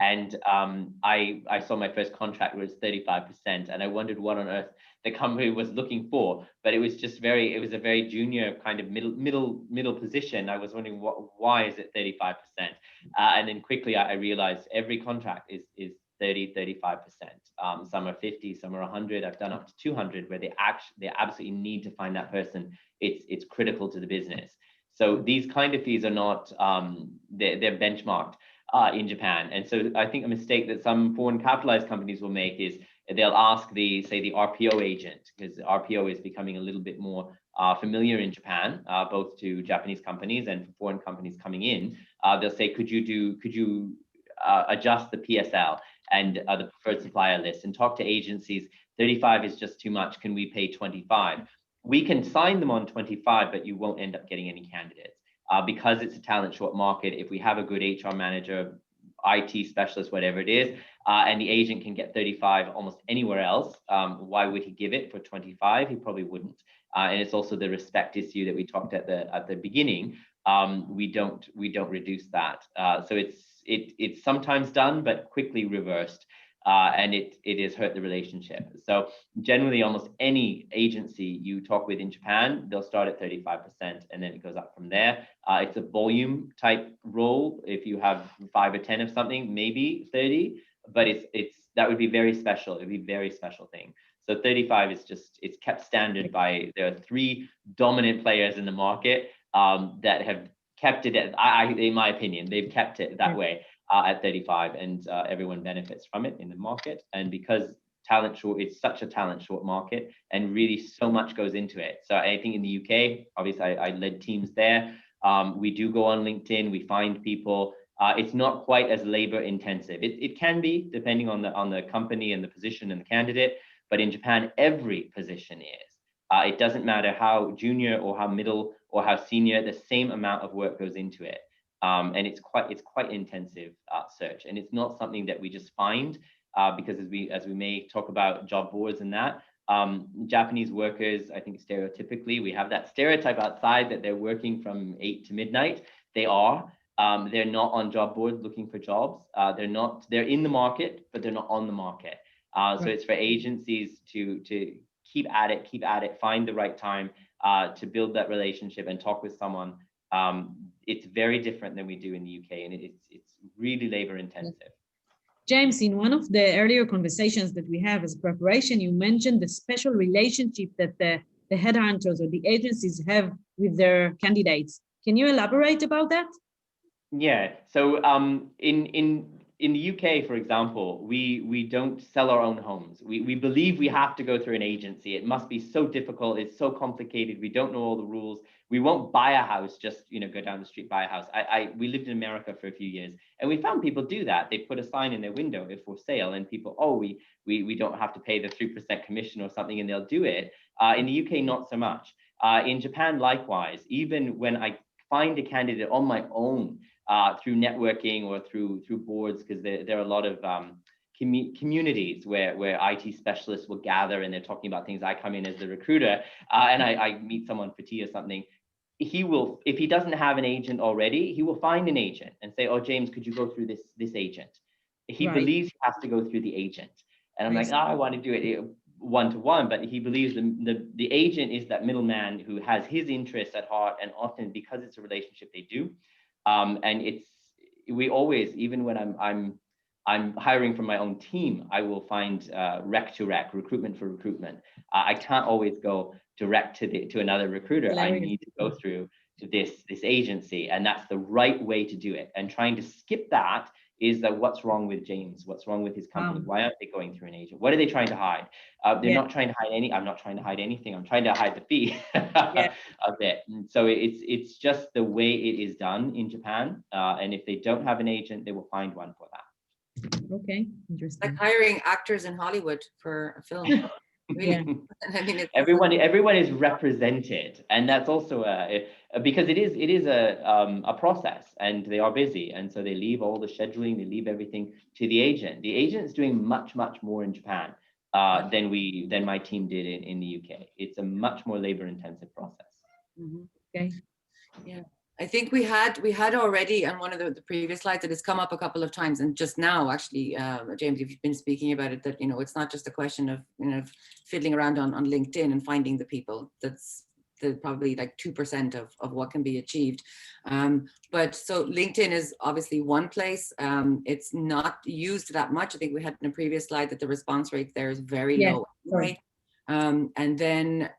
And I saw my first contract was 35%. And I wondered what on earth the company was looking for, but it was just it was a very junior kind of middle position. I was wondering why is it 35%? And then quickly I realized every contract is 30, 35%. Some are 50, some are 100. I've done up to 200 where they absolutely need to find that person. It's critical to the business. So these kind of fees are not, they're benchmarked in Japan. And so I think a mistake that some foreign capitalized companies will make is they'll ask the RPO agent, because the RPO is becoming a little bit more familiar in Japan, both to Japanese companies and for foreign companies coming in. They'll say, could you adjust the PSL and the preferred supplier list and talk to agencies? 35 is just too much. Can we pay 25? We can sign them on 25, but you won't end up getting any candidates because it's a talent short market. If we have a good HR manager, IT specialist, whatever it is, and the agent can get 35 almost anywhere else, why would he give it for 25? He probably wouldn't. And it's also the respect issue that we talked at the beginning. We don't reduce that. So it's sometimes done, but quickly reversed, and it has hurt the relationship. So generally, almost any agency you talk with in Japan, they'll start at 35%, and then it goes up from there. It's a volume type role. If you have 5 or 10 of something, maybe 30, but that would be very special. It would be a very special thing. So 35 is it's kept standard by, there are 3 dominant players in the market that have kept it, in my opinion, they've kept it that way at 35, and everyone benefits from it in the market. And because talent short, it's such a talent short market, and really so much goes into it. So I think in the UK, obviously I led teams there. We do go on LinkedIn, we find people. It's not quite as labor intensive. It can be, depending on the company and the position and the candidate, but in Japan, every position is. It doesn't matter how junior or how middle or how senior, the same amount of work goes into it. And it's quite intensive search, and it's not something that we just find because as we may talk about job boards and that, Japanese workers, I think stereotypically, we have that stereotype outside that they're working from 8 to midnight. They are. They're not on job boards looking for jobs. They're in the market, but they're not on the market. So it's for agencies to keep at it, find the right time to build that relationship and talk with someone. It's very different than we do in the UK, and it's really labor intensive.
James, in one of the earlier conversations that we have as preparation, you mentioned the special relationship that the headhunters or the agencies have with their candidates. Can you elaborate about that?
Yeah, so in the UK, for example, we don't sell our own homes. We believe we have to go through an agency. It must be so difficult. It's so complicated. We don't know all the rules. We won't buy a house, just go down the street, buy a house. We lived in America for a few years, and we found people do that. They put a sign in their window if for sale, and people, we don't have to pay the 3% commission or something, and they'll do it. In the UK, not so much. In Japan, likewise, even when I find a candidate on my own through networking or through boards, because there are a lot of communities where IT specialists will gather and they're talking about things. I come in as the recruiter and I meet someone for tea or something. He will, if he doesn't have an agent already, he will find an agent and say, oh, James, could you go through this agent? He believes he has to go through the agent. And I'm like, I want to do it one-to-one, but he believes the agent is that middleman who has his interests at heart, and often because it's a relationship they do. And we always, even when I'm hiring from my own team, I will find rec to rec, recruitment for recruitment. I can't always go direct to another recruiter. I need to go through to this agency, and that's the right way to do it. And trying to skip that is that what's wrong with James? What's wrong with his company? Why aren't they going through an agent? What are they trying to hide? They're not trying to hide I'm not trying to hide anything. I'm trying to hide the fee a bit. And so it's just the way it is done in Japan. And if they don't have an agent, they will find one for that.
Okay, interesting.
Like hiring actors in Hollywood for a film. Really? I mean,
everyone is represented, and that's also because it is a process, and they are busy, and so they leave all the scheduling, they leave everything to the agent. The agent is doing much more in Japan than my team did in the UK. It's a much more labor-intensive process.
Okay.
Yeah. I think we had already on one of the previous slides that has come up a couple of times, and just now actually, James, you've been speaking about it, that it's not just a question of fiddling around on LinkedIn and finding the people. That's probably like 2% of what can be achieved. But so LinkedIn is obviously one place. It's not used that much. I think we had in a previous slide that the response rate there is very low. Right. And then,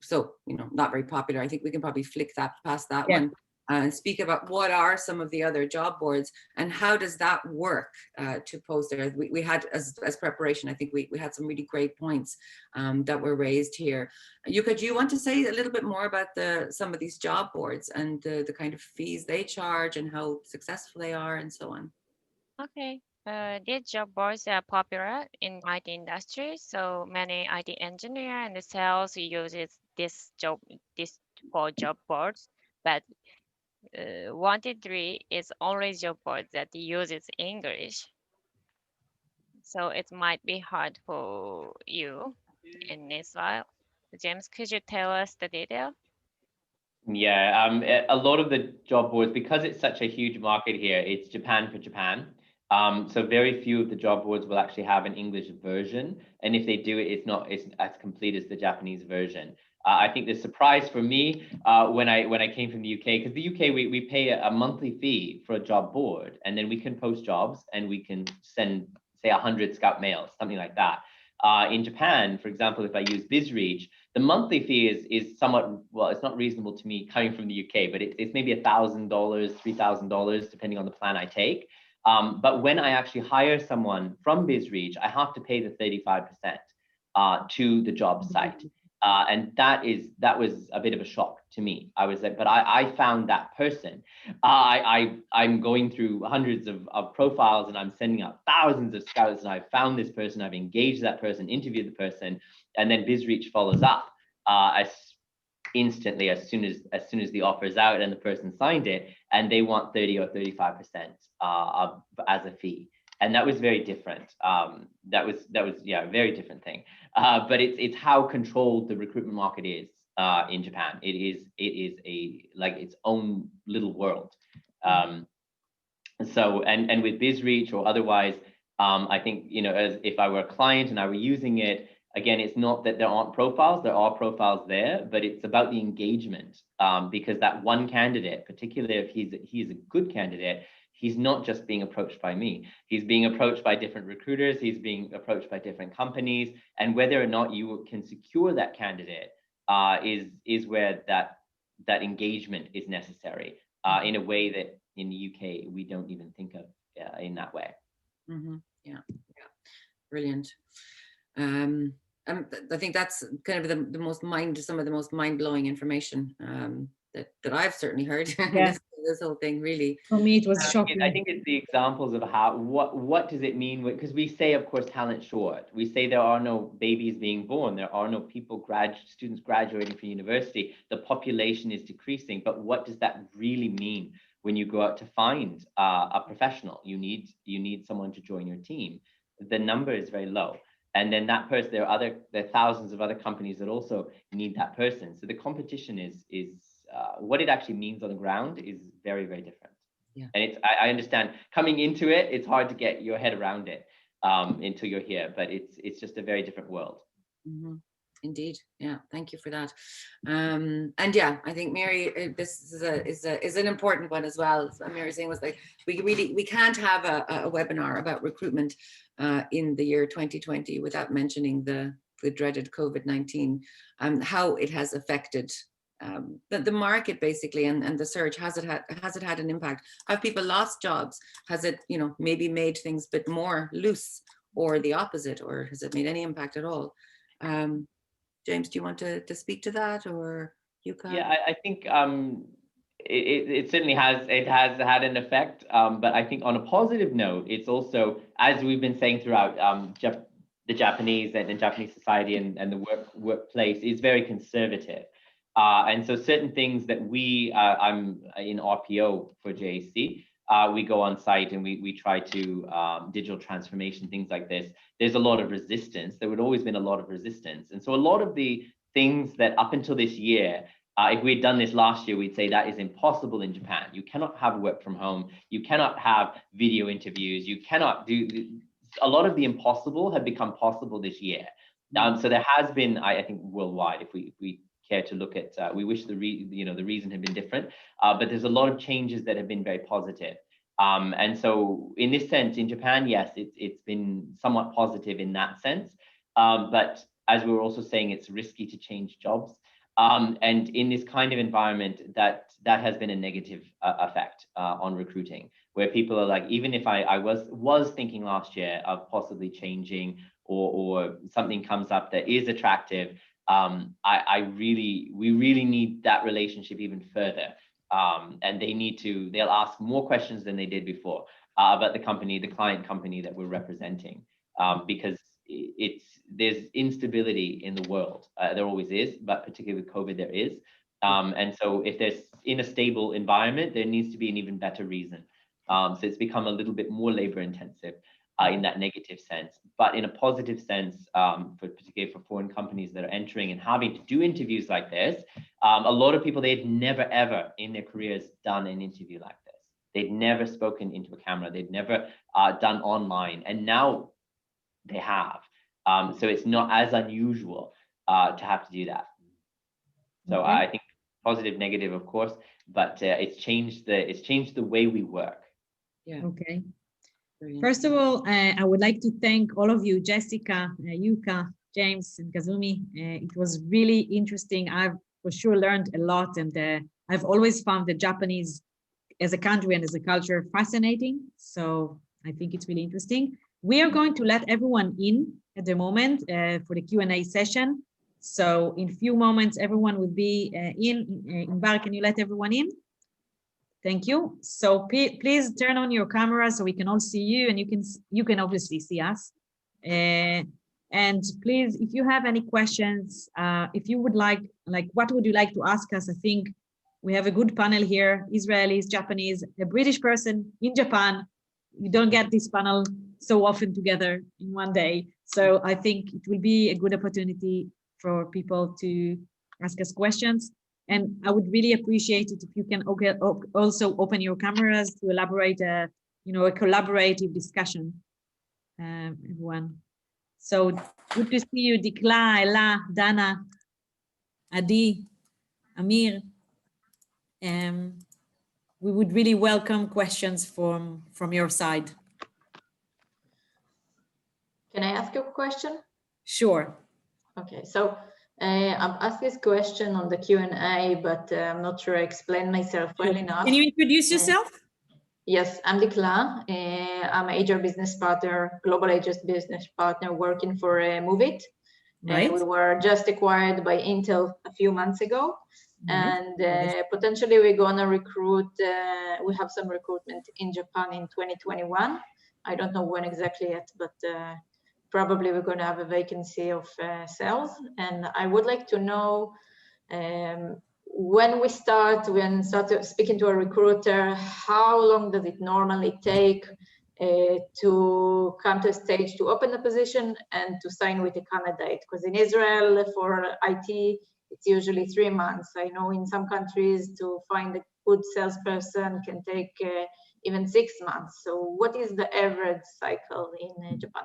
so, not very popular. I think we can probably flick that past that one and speak about what are some of the other job boards and how does that work to post there. We had, as preparation, I think we had some really great points that were raised here. Yukka, do you want to say a little bit more about some of these job boards and the kind of fees they charge and how successful they are and so on?
Okay. These job boards are popular in IT industry, so many IT engineer and the sales uses this for job boards. But 1-3 is only job board that uses English, so it might be hard for you in Israel. James, could you tell us the detail?
Yeah, a lot of the job boards, because it's such a huge market here, it's Japan for Japan. So very few of the job boards will actually have an English version, and if they do, it's not as complete as the Japanese version. I think the surprise for me when I came from the UK, because the UK we pay a monthly fee for a job board, and then we can post jobs and we can send, say, 100 scout mails, something like that. In Japan, for example, if I use BizReach, the monthly fee is somewhat, well, it's not reasonable to me coming from the UK, but it's maybe $1,000, $3,000, depending on the plan I take. But when I actually hire someone from BizReach, I have to pay the 35% to the job site. And that was a bit of a shock to me. I was like, but I found that person. I'm going through hundreds of profiles and I'm sending out thousands of scouts, and I've found this person, I've engaged that person, interviewed the person, and then BizReach follows up instantly as soon as the offer is out and the person signed it, and they want 30 or 35% as a fee. And that was very different. That was a very different thing. But it's how controlled the recruitment market is in Japan. It is its own little world. So and with BizReach or otherwise, I think as if I were a client and I were using it, again, it's not that there aren't profiles. There are profiles there, but it's about the engagement, because that one candidate, particularly if he's a good candidate, he's not just being approached by me. He's being approached by different recruiters. He's being approached by different companies. And whether or not you can secure that candidate is where that engagement is necessary in a way that in the UK, we don't even think of in that way.
Mm-hmm. Yeah, brilliant. I think that's kind of some of the most mind-blowing information that I've certainly heard.
Yeah.
this whole thing, really.
For me, it was shocking.
I think it's the examples of how, what does it mean? Because we say, of course, talent short. We say there are no babies being born. There are no people, students graduating from university. The population is decreasing. But what does that really mean when you go out to find a professional? You need someone to join your team. The number is very low. And then that person, there are thousands of other companies that also need that person. So the competition is what it actually means on the ground is very, very different. Yeah. And I understand coming into it, it's hard to get your head around it until you're here, but it's just a very different world.
Mm-hmm. Indeed. Yeah. Thank you for that. And yeah, I think Mary, this is an important one as well. So Mary saying was like, we can't have a webinar about recruitment in the year 2020 without mentioning the dreaded COVID-19, how it has affected the market basically, and the search. Has it had an impact? Have people lost jobs? Has it, maybe made things a bit more loose, or the opposite, or has it made any impact at all? James, do you want to speak to that, or Yukka?
Yeah, I think it certainly has had an effect, but I think on a positive note, it's also, as we've been saying throughout, the Japanese and the Japanese society and the workplace is very conservative. And so certain things that I'm in RPO for JAC, we go on site and we try to digital transformation, things like this. There's a lot of resistance. There would always been a lot of resistance. And so a lot of the things that up until this year, if we had done this last year, we'd say that is impossible in Japan. You cannot have work from home. You cannot have video interviews. You cannot do, a lot of the impossible have become possible this year. So there has been, I think worldwide, if we care to look at, we wish the reason had been different, but there's a lot of changes that have been very positive. And so in this sense, in Japan, yes, it's been somewhat positive in that sense. But as we were also saying, it's risky to change jobs. And in this kind of environment, that has been a negative effect on recruiting, where people are like, even if I was thinking last year of possibly changing, or something comes up that is attractive, we really need that relationship even further. And they'll ask more questions than they did before about the client company that we're representing, because there's instability in the world. There always is, but particularly with COVID, there is. And so if there's in a stable environment, there needs to be an even better reason. So it's become a little bit more labor intensive in that negative sense, but in a positive sense, particularly for foreign companies that are entering and having to do interviews like this, a lot of people, they'd never ever in their careers done an interview like this. They'd never spoken into a camera. They'd never done online, and now they have. So it's not as unusual to have to do that. So okay. I think positive, negative, of course, but it's changed the way we work.
Yeah.
Okay. First of all, I would like to thank all of you, Jessica, Yukka, James, and Kazumi. It was really interesting. I've for sure learned a lot, and I've always found the Japanese as a country and as a culture fascinating. So I think it's really interesting. We are going to let everyone in at the moment for the Q&A session. So in a few moments, everyone will be in. Bar, can you let everyone in? Thank you. So please turn on your camera so we can all see you, and you can obviously see us. And please, if you have any questions, if you would like what would you like to ask us? I think we have a good panel here: Israelis, Japanese, a British person in Japan. You don't get this panel so often together in one day. So I think it will be a good opportunity for people to ask us questions. And I would really appreciate it if you can also open your cameras to elaborate a collaborative discussion, everyone. So good to see you, Dikla, Ella, Dana, Adi, Amir. We would really welcome questions from your side.
Can I ask you a question?
Sure.
Okay, so I've asked this question on the Q&A, but I'm not sure I explained myself well enough.
Can you introduce yourself?
Yes, I'm Dikla. I'm an HR business partner, global HR business partner working for move-EER.
Right.
We were just acquired by Intel a few months ago. And potentially we're gonna recruit, we have some recruitment in Japan in 2021. I don't know when exactly yet, but probably we're gonna have a vacancy of sales. And I would like to know when we start speaking to a recruiter, how long does it normally take to come to a stage to open the position and to sign with a candidate? Because in Israel, for IT, it's usually 3 months. I know in some countries to find a good salesperson can take even 6 months. So what is the average cycle in Japan?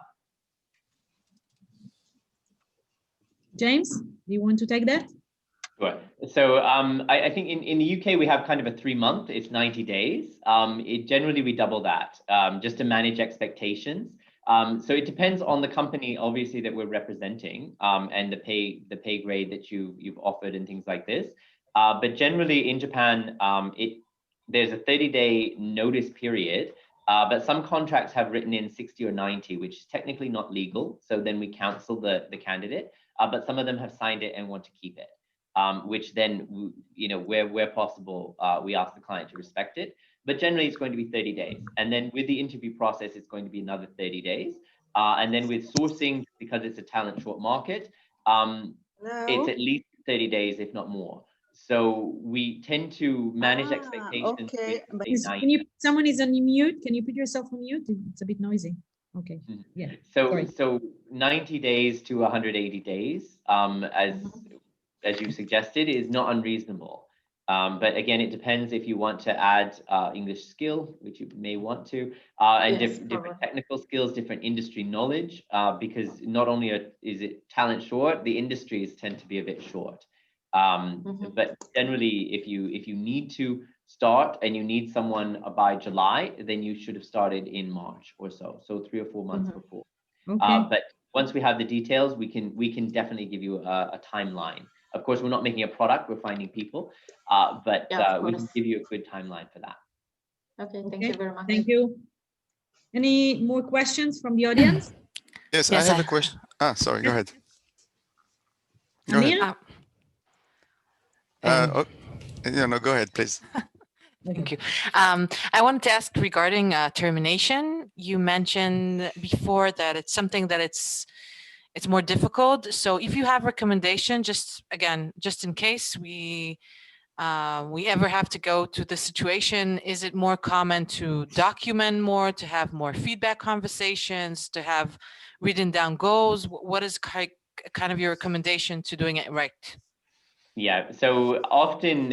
James, do you want to take that?
Sure. So I think in the UK, we have kind of a 3 month, it's 90 days. Generally, we double that just to manage expectations. So it depends on the company, obviously, that we're representing and the pay grade that you've offered and things like this. But generally in Japan, there's a 30-day notice period, but some contracts have written in 60 or 90, which is technically not legal. So then we cancel the candidate, but some of them have signed it and want to keep it. Which then, where possible, we ask the client to respect it. But generally, it's going to be 30 days. And then with the interview process, it's going to be another 30 days. And then with sourcing, because it's a talent short market, it's at least 30 days, if not more. So we tend to manage expectations.
Okay. But
someone is on mute. Can you put yourself on mute? It's a bit noisy. Okay. Yeah.
So 90 days to 180 days, as you suggested, is not unreasonable. But again, it depends if you want to add English skill, which you may want to, and different technical skills, different industry knowledge, because not only is it talent short, the industries tend to be a bit short. But generally, if you need to start and you need someone by July, then you should have started in March or so 3 or 4 months before.
Okay.
But once we have the details, we can definitely give you a timeline. Of course, we're not making a product, we're finding people, but we can give you a good timeline for that.
Okay, thank you very much.
Thank you. Any more questions from the audience?
Yes, I have a question. Sorry, go ahead. Go
Amir?
ahead. Go ahead, please.
Thank you. I wanted to ask regarding termination. You mentioned before that it's something that it's more difficult. So if you have recommendation, just in case we ever have to go to the situation, is it more common to document more, to have more feedback conversations, to have written down goals? What is kind of your recommendation to doing it right?
Yeah, so often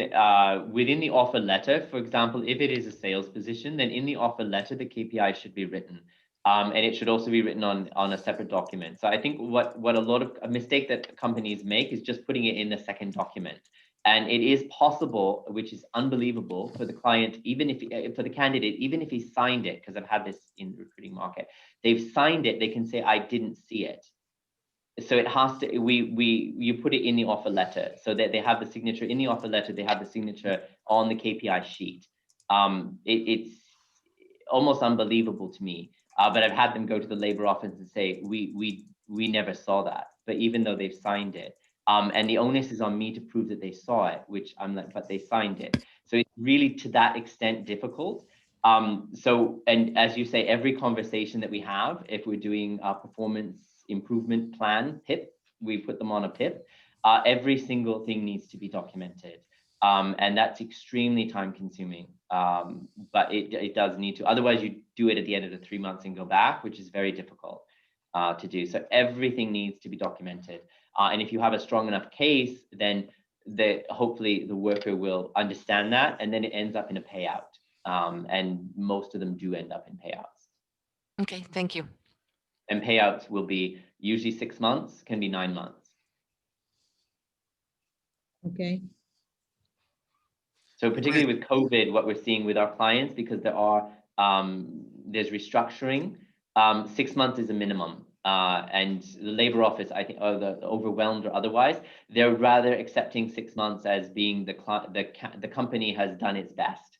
within the offer letter, for example, if it is a sales position, then in the offer letter, the KPI should be written. And it should also be written on a separate document. So I think what a mistake that companies make is just putting it in the second document. And it is possible, which is unbelievable for the client, for the candidate, even if he signed it, because I've had this in the recruiting market, they've signed it, they can say, I didn't see it. So it has to, you put it in the offer letter so that they have the signature in the offer letter, they have the signature on the KPI sheet. It's almost unbelievable to me. But I've had them go to the labor office and say, we never saw that. But even though they've signed it, and the onus is on me to prove that they saw it, which I'm like, but they signed it. So it's really to that extent difficult. And as you say, every conversation that we have, if we're doing a performance improvement plan, PIP, we put them on a PIP, every single thing needs to be documented. And that's extremely time consuming, but it does need to, otherwise you do it at the end of the 3 months and go back, which is very difficult to do. So everything needs to be documented. And if you have a strong enough case, then hopefully the worker will understand that, and then it ends up in a payout. And most of them do end up in payouts.
Okay, thank you.
And payouts will be usually 6 months, can be 9 months.
Okay.
So particularly with COVID, what we're seeing with our clients, because there's restructuring, 6 months is a minimum. And the labor office, I think, the overwhelmed or otherwise, they're rather accepting 6 months as being the company has done its best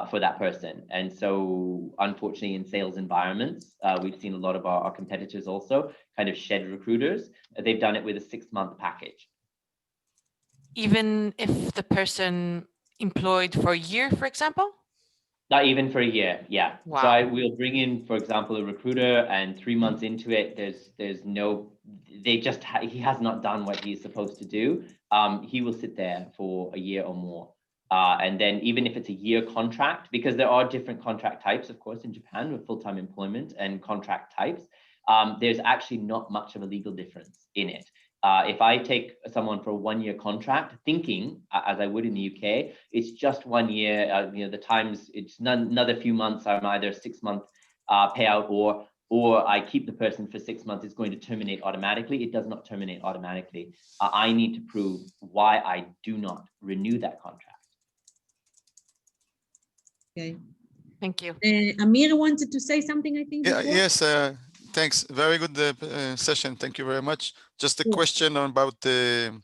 for that person. And so unfortunately in sales environments, we've seen a lot of our competitors also kind of shed recruiters. They've done it with a 6 month package.
even if the person employed for a year, for example?
Not even for a year, yeah.
Wow.
So I will bring in, for example, a recruiter, and 3 months into it, there's no, he has not done what he's supposed to do. He will sit there for a year or more. And then even if it's a year contract, because there are different contract types, of course, in Japan with full-time employment and contract types, there's actually not much of a legal difference in it. If I take someone for a 1-year contract, thinking, as I would in the UK, it's just 1 year, the times, it's another few months, I'm either 6-month payout, or I keep the person for 6 months, it's going to terminate automatically. It does not terminate automatically. I need to prove why I do not renew that contract.
Okay.
Thank you.
Amir wanted to say something, I think.
Yeah,
before.
yes, thanks. Very good session. Thank you very much. Just a question about the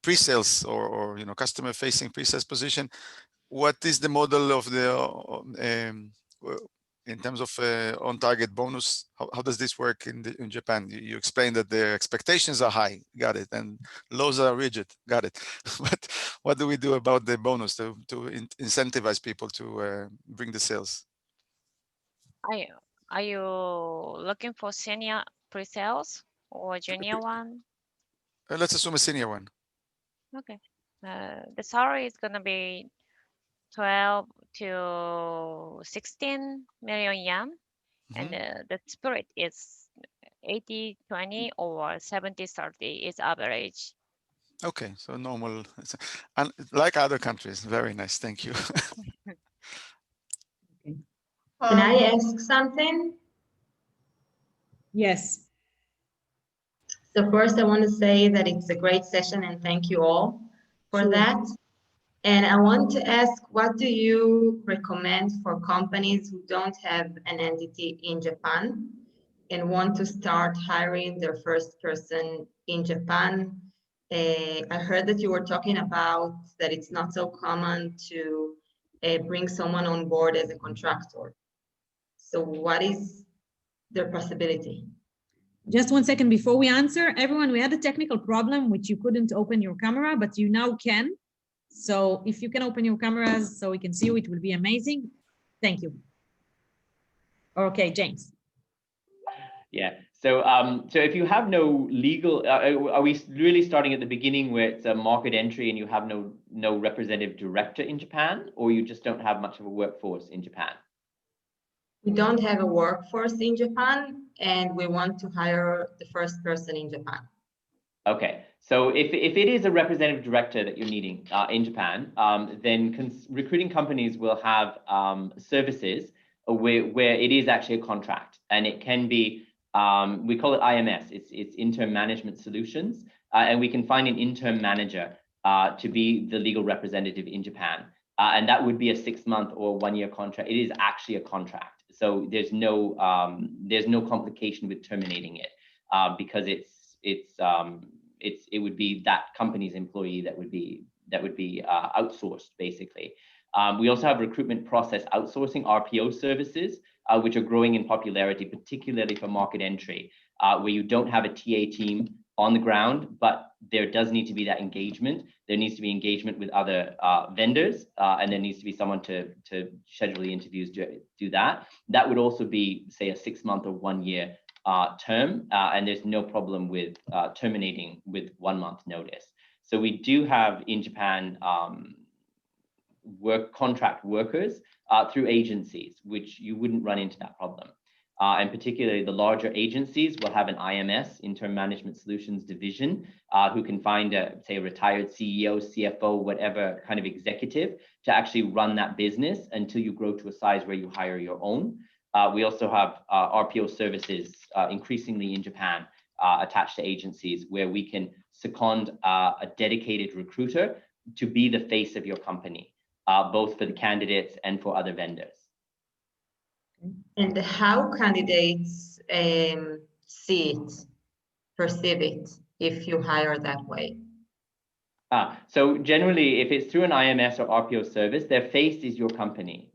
pre-sales or customer-facing pre-sales position. What is the model of the in terms of on-target bonus? How does this work in Japan? You explained that the expectations are high, got it, and lows are rigid, got it. But what do we do about the bonus to incentivize people to bring the sales?
Are you looking for senior pre-sales or junior one?
Let's assume a senior one.
Okay. The salary is going to be 12 to 16 million yen, and the split is 80-20 or 70-30 is average.
Okay, so normal, and like other countries. Very nice, thank you.
Can I ask something?
Yes.
So first I want to say that it's a great session and thank you all for that. And I want to ask, what do you recommend for companies who don't have an entity in Japan and want to start hiring their first person in Japan? I heard that you were talking about that it's not so common to bring someone on board as a contractor. So what is their possibility?
Just 1 second before we answer, everyone, we had a technical problem which you couldn't open your camera, but you now can. So if you can open your cameras so we can see you, it will be amazing. Thank you. Okay, James.
Yeah. So so if you have no legal, are we really starting at the beginning where it's a market entry and you have no representative director in Japan, or you just don't have much of a workforce in Japan?
We don't have a workforce in Japan, and we want to hire the first person in Japan.
Okay, so if it is a representative director that you're needing in Japan, then recruiting companies will have services where it is actually a contract, and it can be, we call it IMS, it's interim management solutions, and we can find an interim manager to be the legal representative in Japan, and that would be a 6-month or 1-year contract. It is actually a contract. So there's no complication with terminating it because it would be that company's employee that would be outsourced basically. We also have recruitment process outsourcing, RPO services, which are growing in popularity, particularly for market entry, where you don't have a TA team on the ground, but there does need to be that engagement. There needs to be engagement with other vendors, and there needs to be someone to schedule the interviews, do that. That would also be, say, a 6-month or 1-year term, and there's no problem with terminating with 1 month notice. So we do have in Japan contract workers through agencies, which you wouldn't run into that problem. And particularly the larger agencies will have an IMS, Interim Management Solutions Division, who can find say a retired CEO, CFO, whatever kind of executive to actually run that business until you grow to a size where you hire your own. We also have RPO services increasingly in Japan attached to agencies where we can second a dedicated recruiter to be the face of your company, both for the candidates and for other vendors.
And how candidates see it, perceive it, if you hire that way?
So generally, if it's through an IMS or RPO service, their face is your company.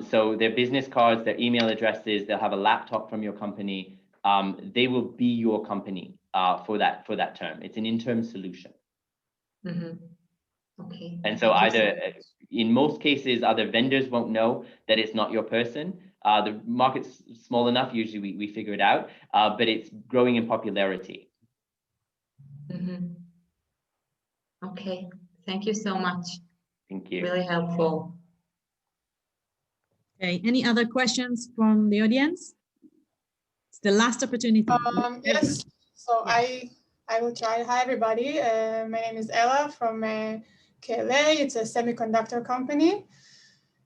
So their business cards, their email addresses, they'll have a laptop from your company. They will be your company for that term. It's an interim solution.
Mm-hmm. Okay.
And so in most cases, other vendors won't know that it's not your person. The market's small enough, usually we figure it out, but it's growing in popularity.
Mm-hmm. Okay, thank you so much.
Thank you.
Really helpful.
Okay, any other questions from the audience? It's the last opportunity.
Yes, so I will try. Hi, everybody. My name is Ella from KLA. It's a semiconductor company.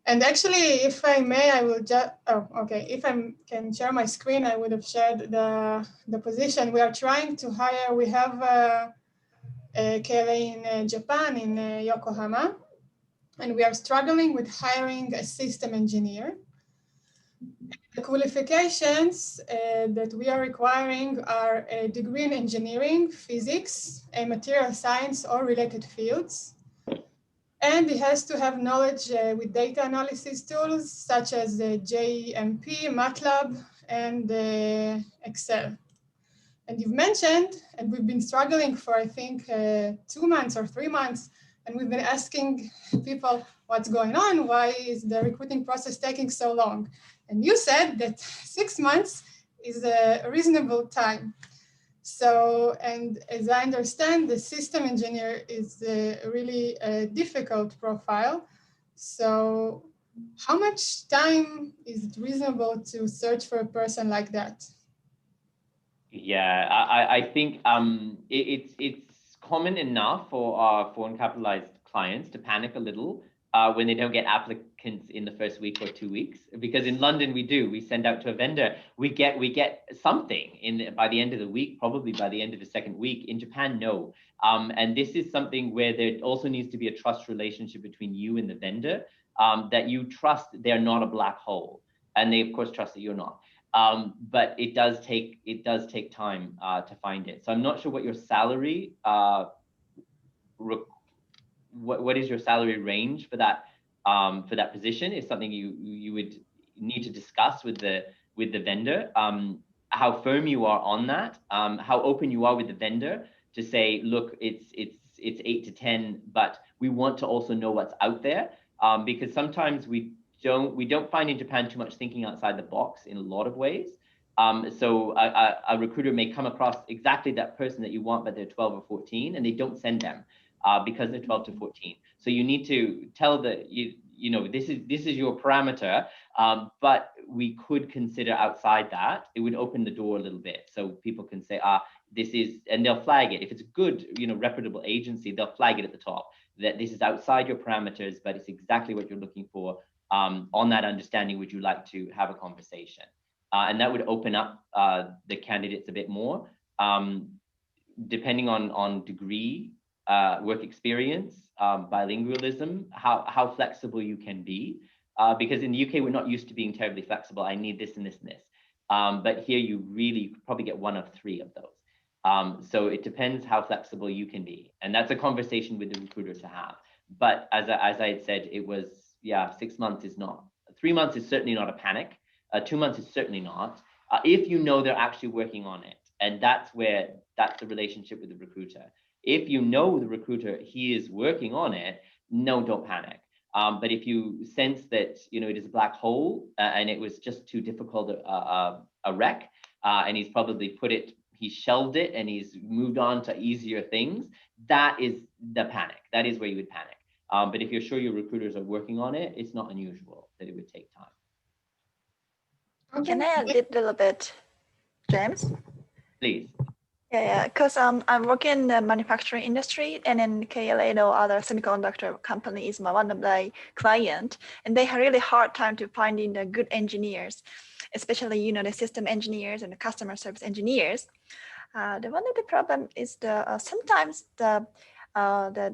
And actually, if I may, I will just, if I can share my screen, I would have shared the position. We are trying to hire, we have a KLA in Japan, in Yokohama, and we are struggling with hiring a system engineer. The qualifications that we are requiring are a degree in engineering, physics, material science, or related fields. And it has to have knowledge with data analysis tools such as JMP, MATLAB, and Excel. And you've mentioned, and we've been struggling for, I think, 2 months or 3 months, and we've been asking people what's going on, why is the recruiting process taking so long? And you said that 6 months is a reasonable time. So, and as I understand, the system engineer is a really difficult profile. So how much time is it reasonable to search for a person like that?
Yeah, I think it's common enough for foreign capitalized clients to panic a little when they don't get applicants in the first week or 2 weeks, because in London we send out to a vendor, we get something by the end of the week, probably by the end of the second week. In Japan, no. And this is something where there also needs to be a trust relationship between you and the vendor, that you trust they're not a black hole, and they of course trust that you're not. But it does take time to find it. So I'm not sure what your salary what is your salary range for that position is something you would need to discuss with the vendor. How firm you are on that, how open you are with the vendor to say, look, it's 8 to 10, but we want to also know what's out there, because sometimes we don't find in Japan too much thinking outside the box in a lot of ways. So a recruiter may come across exactly that person that you want, but they're 12 or 14, and they don't send them because they're 12 to 14. So you need to tell you know, this is your parameter, but we could consider outside that. It would open the door a little bit, so people can say, this is, and they'll flag it. If it's a good, you know, reputable agency, they'll flag it at the top that this is outside your parameters, but it's exactly what you're looking for. On that understanding, would you like to have a conversation? And that would open up the candidates a bit more, depending on degree, work experience, bilingualism, how flexible you can be. Because in the UK, we're not used to being terribly flexible. I need this and this and this. But here you really probably get 1 of 3 of those. So it depends how flexible you can be. And that's a conversation with the recruiter to have. But as I had said, it was, 6 months is not, 3 months is certainly not a panic. 2 months is certainly not, if you know they're actually working on it. And that's the relationship with the recruiter. If you know the recruiter, he is working on it, no, don't panic. But if you sense that, you know, it is a black hole and it was just too difficult a wreck, and he's probably he shelved it and he's moved on to easier things, that is the panic. That is where you would panic. But if you're sure your recruiters are working on it, it's not unusual that it would take time.
Okay. Can I add a little bit, James?
Please.
Yeah, because I'm working in the manufacturing industry, and in KLA, other semiconductor company is one of my client, and they have really hard time to finding the good engineers, especially, you know, the system engineers and the customer service engineers. The one of the problem is sometimes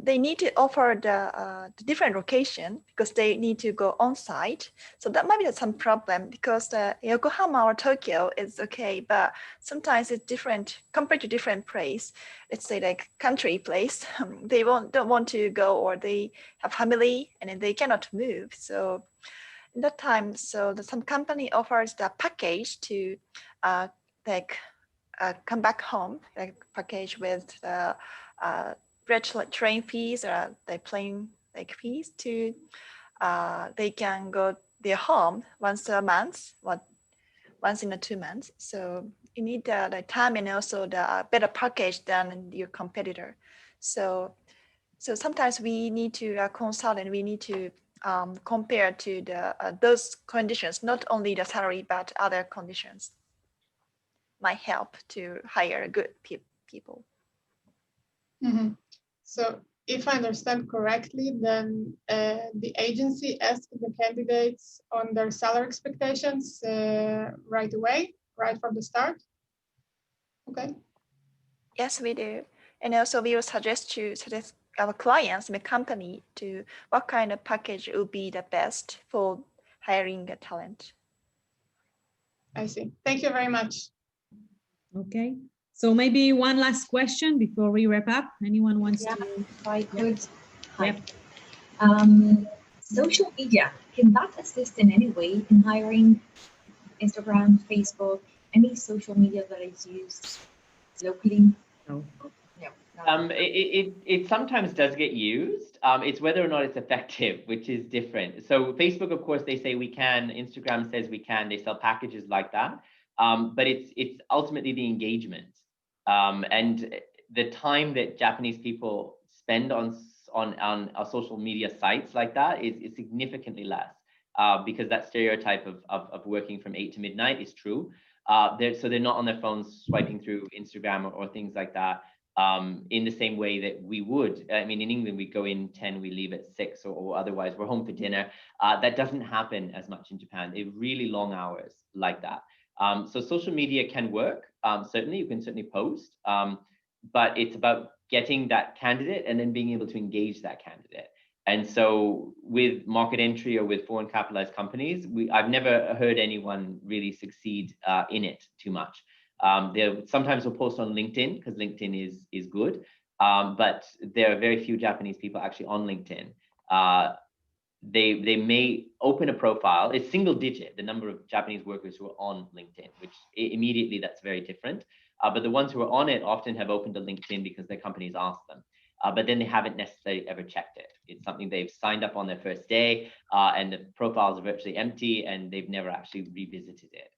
they need to offer the different location because they need to go on site. So that might be some problem because the Yokohama or Tokyo is okay, but sometimes it's different compared to different place. Let's say like country place, they don't want to go, or they have family and they cannot move. So in that time, some company offers the package to come back home, like package with train fees or they plane like fees to they can go their home once a month, once in 2 months. So you need the time and also the better package than your competitor. So sometimes we need to consult and we need to compare to the those conditions, not only the salary but other conditions might help to hire good people.
Mm-hmm. So if I understand correctly, then the agency asks the candidates on their salary expectations right away, right from the start? Okay.
Yes, we do. And also we will suggest our clients and the company to what kind of package will be the best for hiring a talent.
I see. Thank you very much.
Okay. So maybe one last question before we wrap up. Anyone wants to?
If I could.
Yeah.
Social media, can that assist in any way in hiring? Instagram, Facebook, any social media that is used locally?
No.
It sometimes does get used. It's whether or not it's effective, which is different. So Facebook, of course, they say we can. Instagram says we can. They sell packages like that. But it's ultimately the engagement and the time that Japanese people spend on social media sites like that is significantly less because that stereotype of working from 8 to midnight is true. So they're not on their phones swiping through Instagram or things like that in the same way that we would. I mean, in England, we go in 10, we leave at 6 or otherwise we're home for dinner. That doesn't happen as much in Japan. They're really long hours like that. So social media can work. Certainly, you can certainly post, but it's about getting that candidate and then being able to engage that candidate. And so with market entry or with foreign capitalized companies, I've never heard anyone really succeed in it too much. Sometimes we'll post on LinkedIn because LinkedIn is good, but there are very few Japanese people actually on LinkedIn. They may open a profile. It's single digit, the number of Japanese workers who are on LinkedIn, which immediately that's very different. But the ones who are on it often have opened a LinkedIn because their companies asked them. But then they haven't necessarily ever checked it. It's something they've signed up on their first day and the profiles are virtually empty and they've never actually revisited it.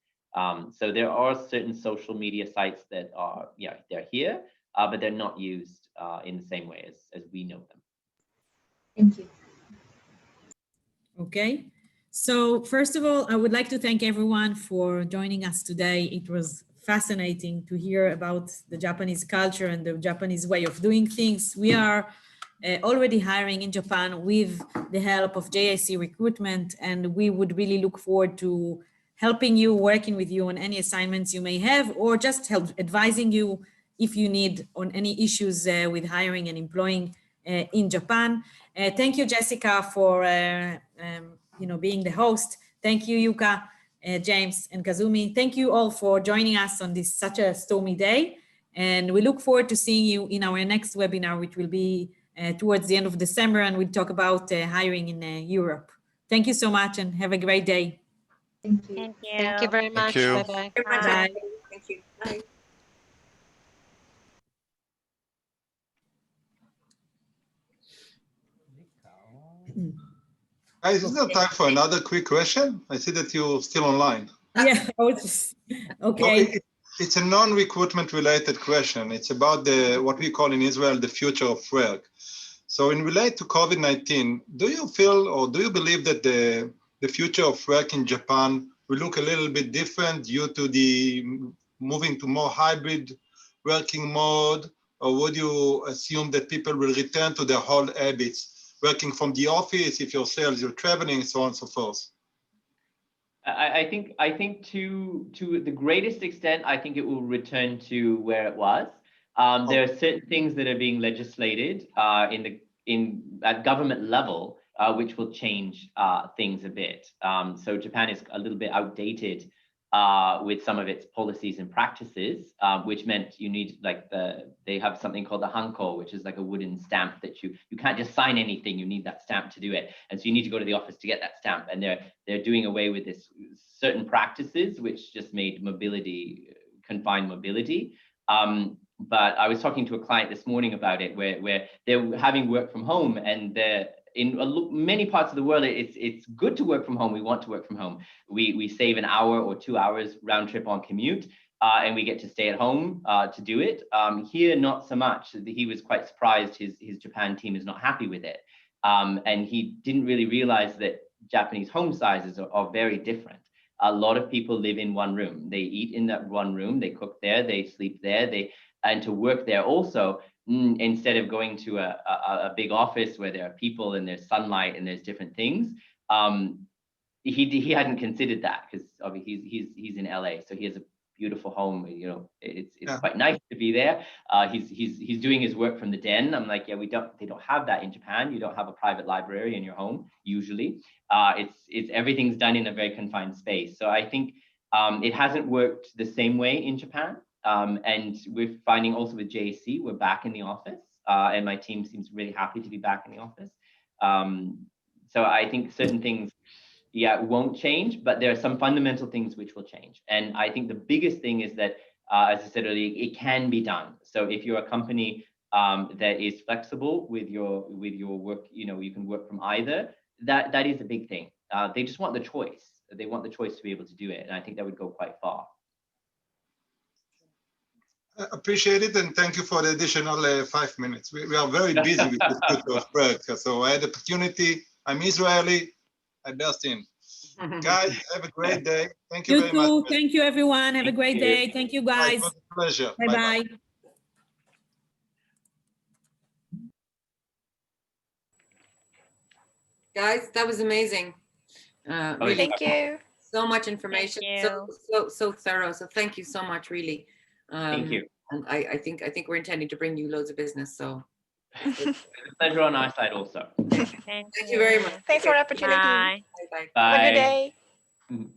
So there are certain social media sites that are, they're here, but they're not used in the same way as we know them.
Thank you.
Okay. So first of all, I would like to thank everyone for joining us today. It was fascinating to hear about the Japanese culture and the Japanese way of doing things. We are already hiring in Japan with the help of JIC recruitment, and we would really look forward to helping you, working with you on any assignments you may have, or just advising you if you need on any issues with hiring and employing in Japan. Thank you, Jessica, for being the host. Thank you, Yuka, James, and Kazumi. Thank you all for joining us on this such a stormy day. And we look forward to seeing you in our next webinar, which will be towards the end of December, and we'll talk about hiring in Europe. Thank you so much and have a great day.
Thank you.
Thank you.
Thank you very much. Bye-bye.
Bye.
Thank you. Bye.
Guys, is there time for another quick question? I see that you're still online.
Yeah, okay.
It's a non-recruitment related question. It's about what we call in Israel the future of work. So in relate to COVID-19, do you feel or do you believe that the future of work in Japan will look a little bit different due to the moving to more hybrid working mode? Or would you assume that people will return to their old habits, working from the office, if you're sales, you're traveling, so on and so forth?
I think to the greatest extent, I think it will return to where it was. There are certain things that are being legislated at government level, which will change things a bit. So Japan is a little bit outdated with some of its policies and practices, which meant you need they have something called the hanko, which is like a wooden stamp that you can't just sign anything. You need that stamp to do it, and so you need to go to the office to get that stamp. And they're doing away with this certain practices, which just made confined mobility. But I was talking to a client this morning about it, where they're having work from home, and in many parts of the world, it's good to work from home. We want to work from home. We save an hour or 2 hours round trip on commute, and we get to stay at home to do it. Here, not so much. He was quite surprised his Japan team is not happy with it. And he didn't really realize that Japanese home sizes are very different. A lot of people live in one room. They eat in that one room, they cook there, they sleep there, and to work there also, instead of going to a big office where there are people and there's sunlight and there's different things. He hadn't considered that, because obviously he's in LA, so he has a beautiful home. You know, it's quite nice to be there. He's doing his work from the den. I'm like, yeah, they don't have that in Japan. You don't have a private library in your home usually. It's everything's done in a very confined space. So I think it hasn't worked the same way in Japan. And we're finding also with JAC, we're back in the office, and my team seems really happy to be back in the office. So I think certain things, won't change, but there are some fundamental things which will change. And I think the biggest thing is that, as I said earlier, it can be done. So if you're a company that is flexible with your work, you can work from either, that is a big thing. They just want the choice. They want the choice to be able to do it. And I think that would go quite far.
Appreciate it, and thank you for the additional 5 minutes. We are very busy with the future of work, so I had the opportunity. I'm Israeli. I burst in. Guys, have a great day. Thank you very much.
Thank you, everyone. Have a great day. Thank you, guys.
It was a pleasure.
Bye-bye.
Guys, that was amazing. Really,
Thank you.
so much information, so thorough. So thank you so much, really.
Thank you.
And I think we're intending to bring you loads of business. So
it's a pleasure on our side also.
Thank you very much.
Thanks for the opportunity.
Bye.
Bye.
Bye.
Have a good day.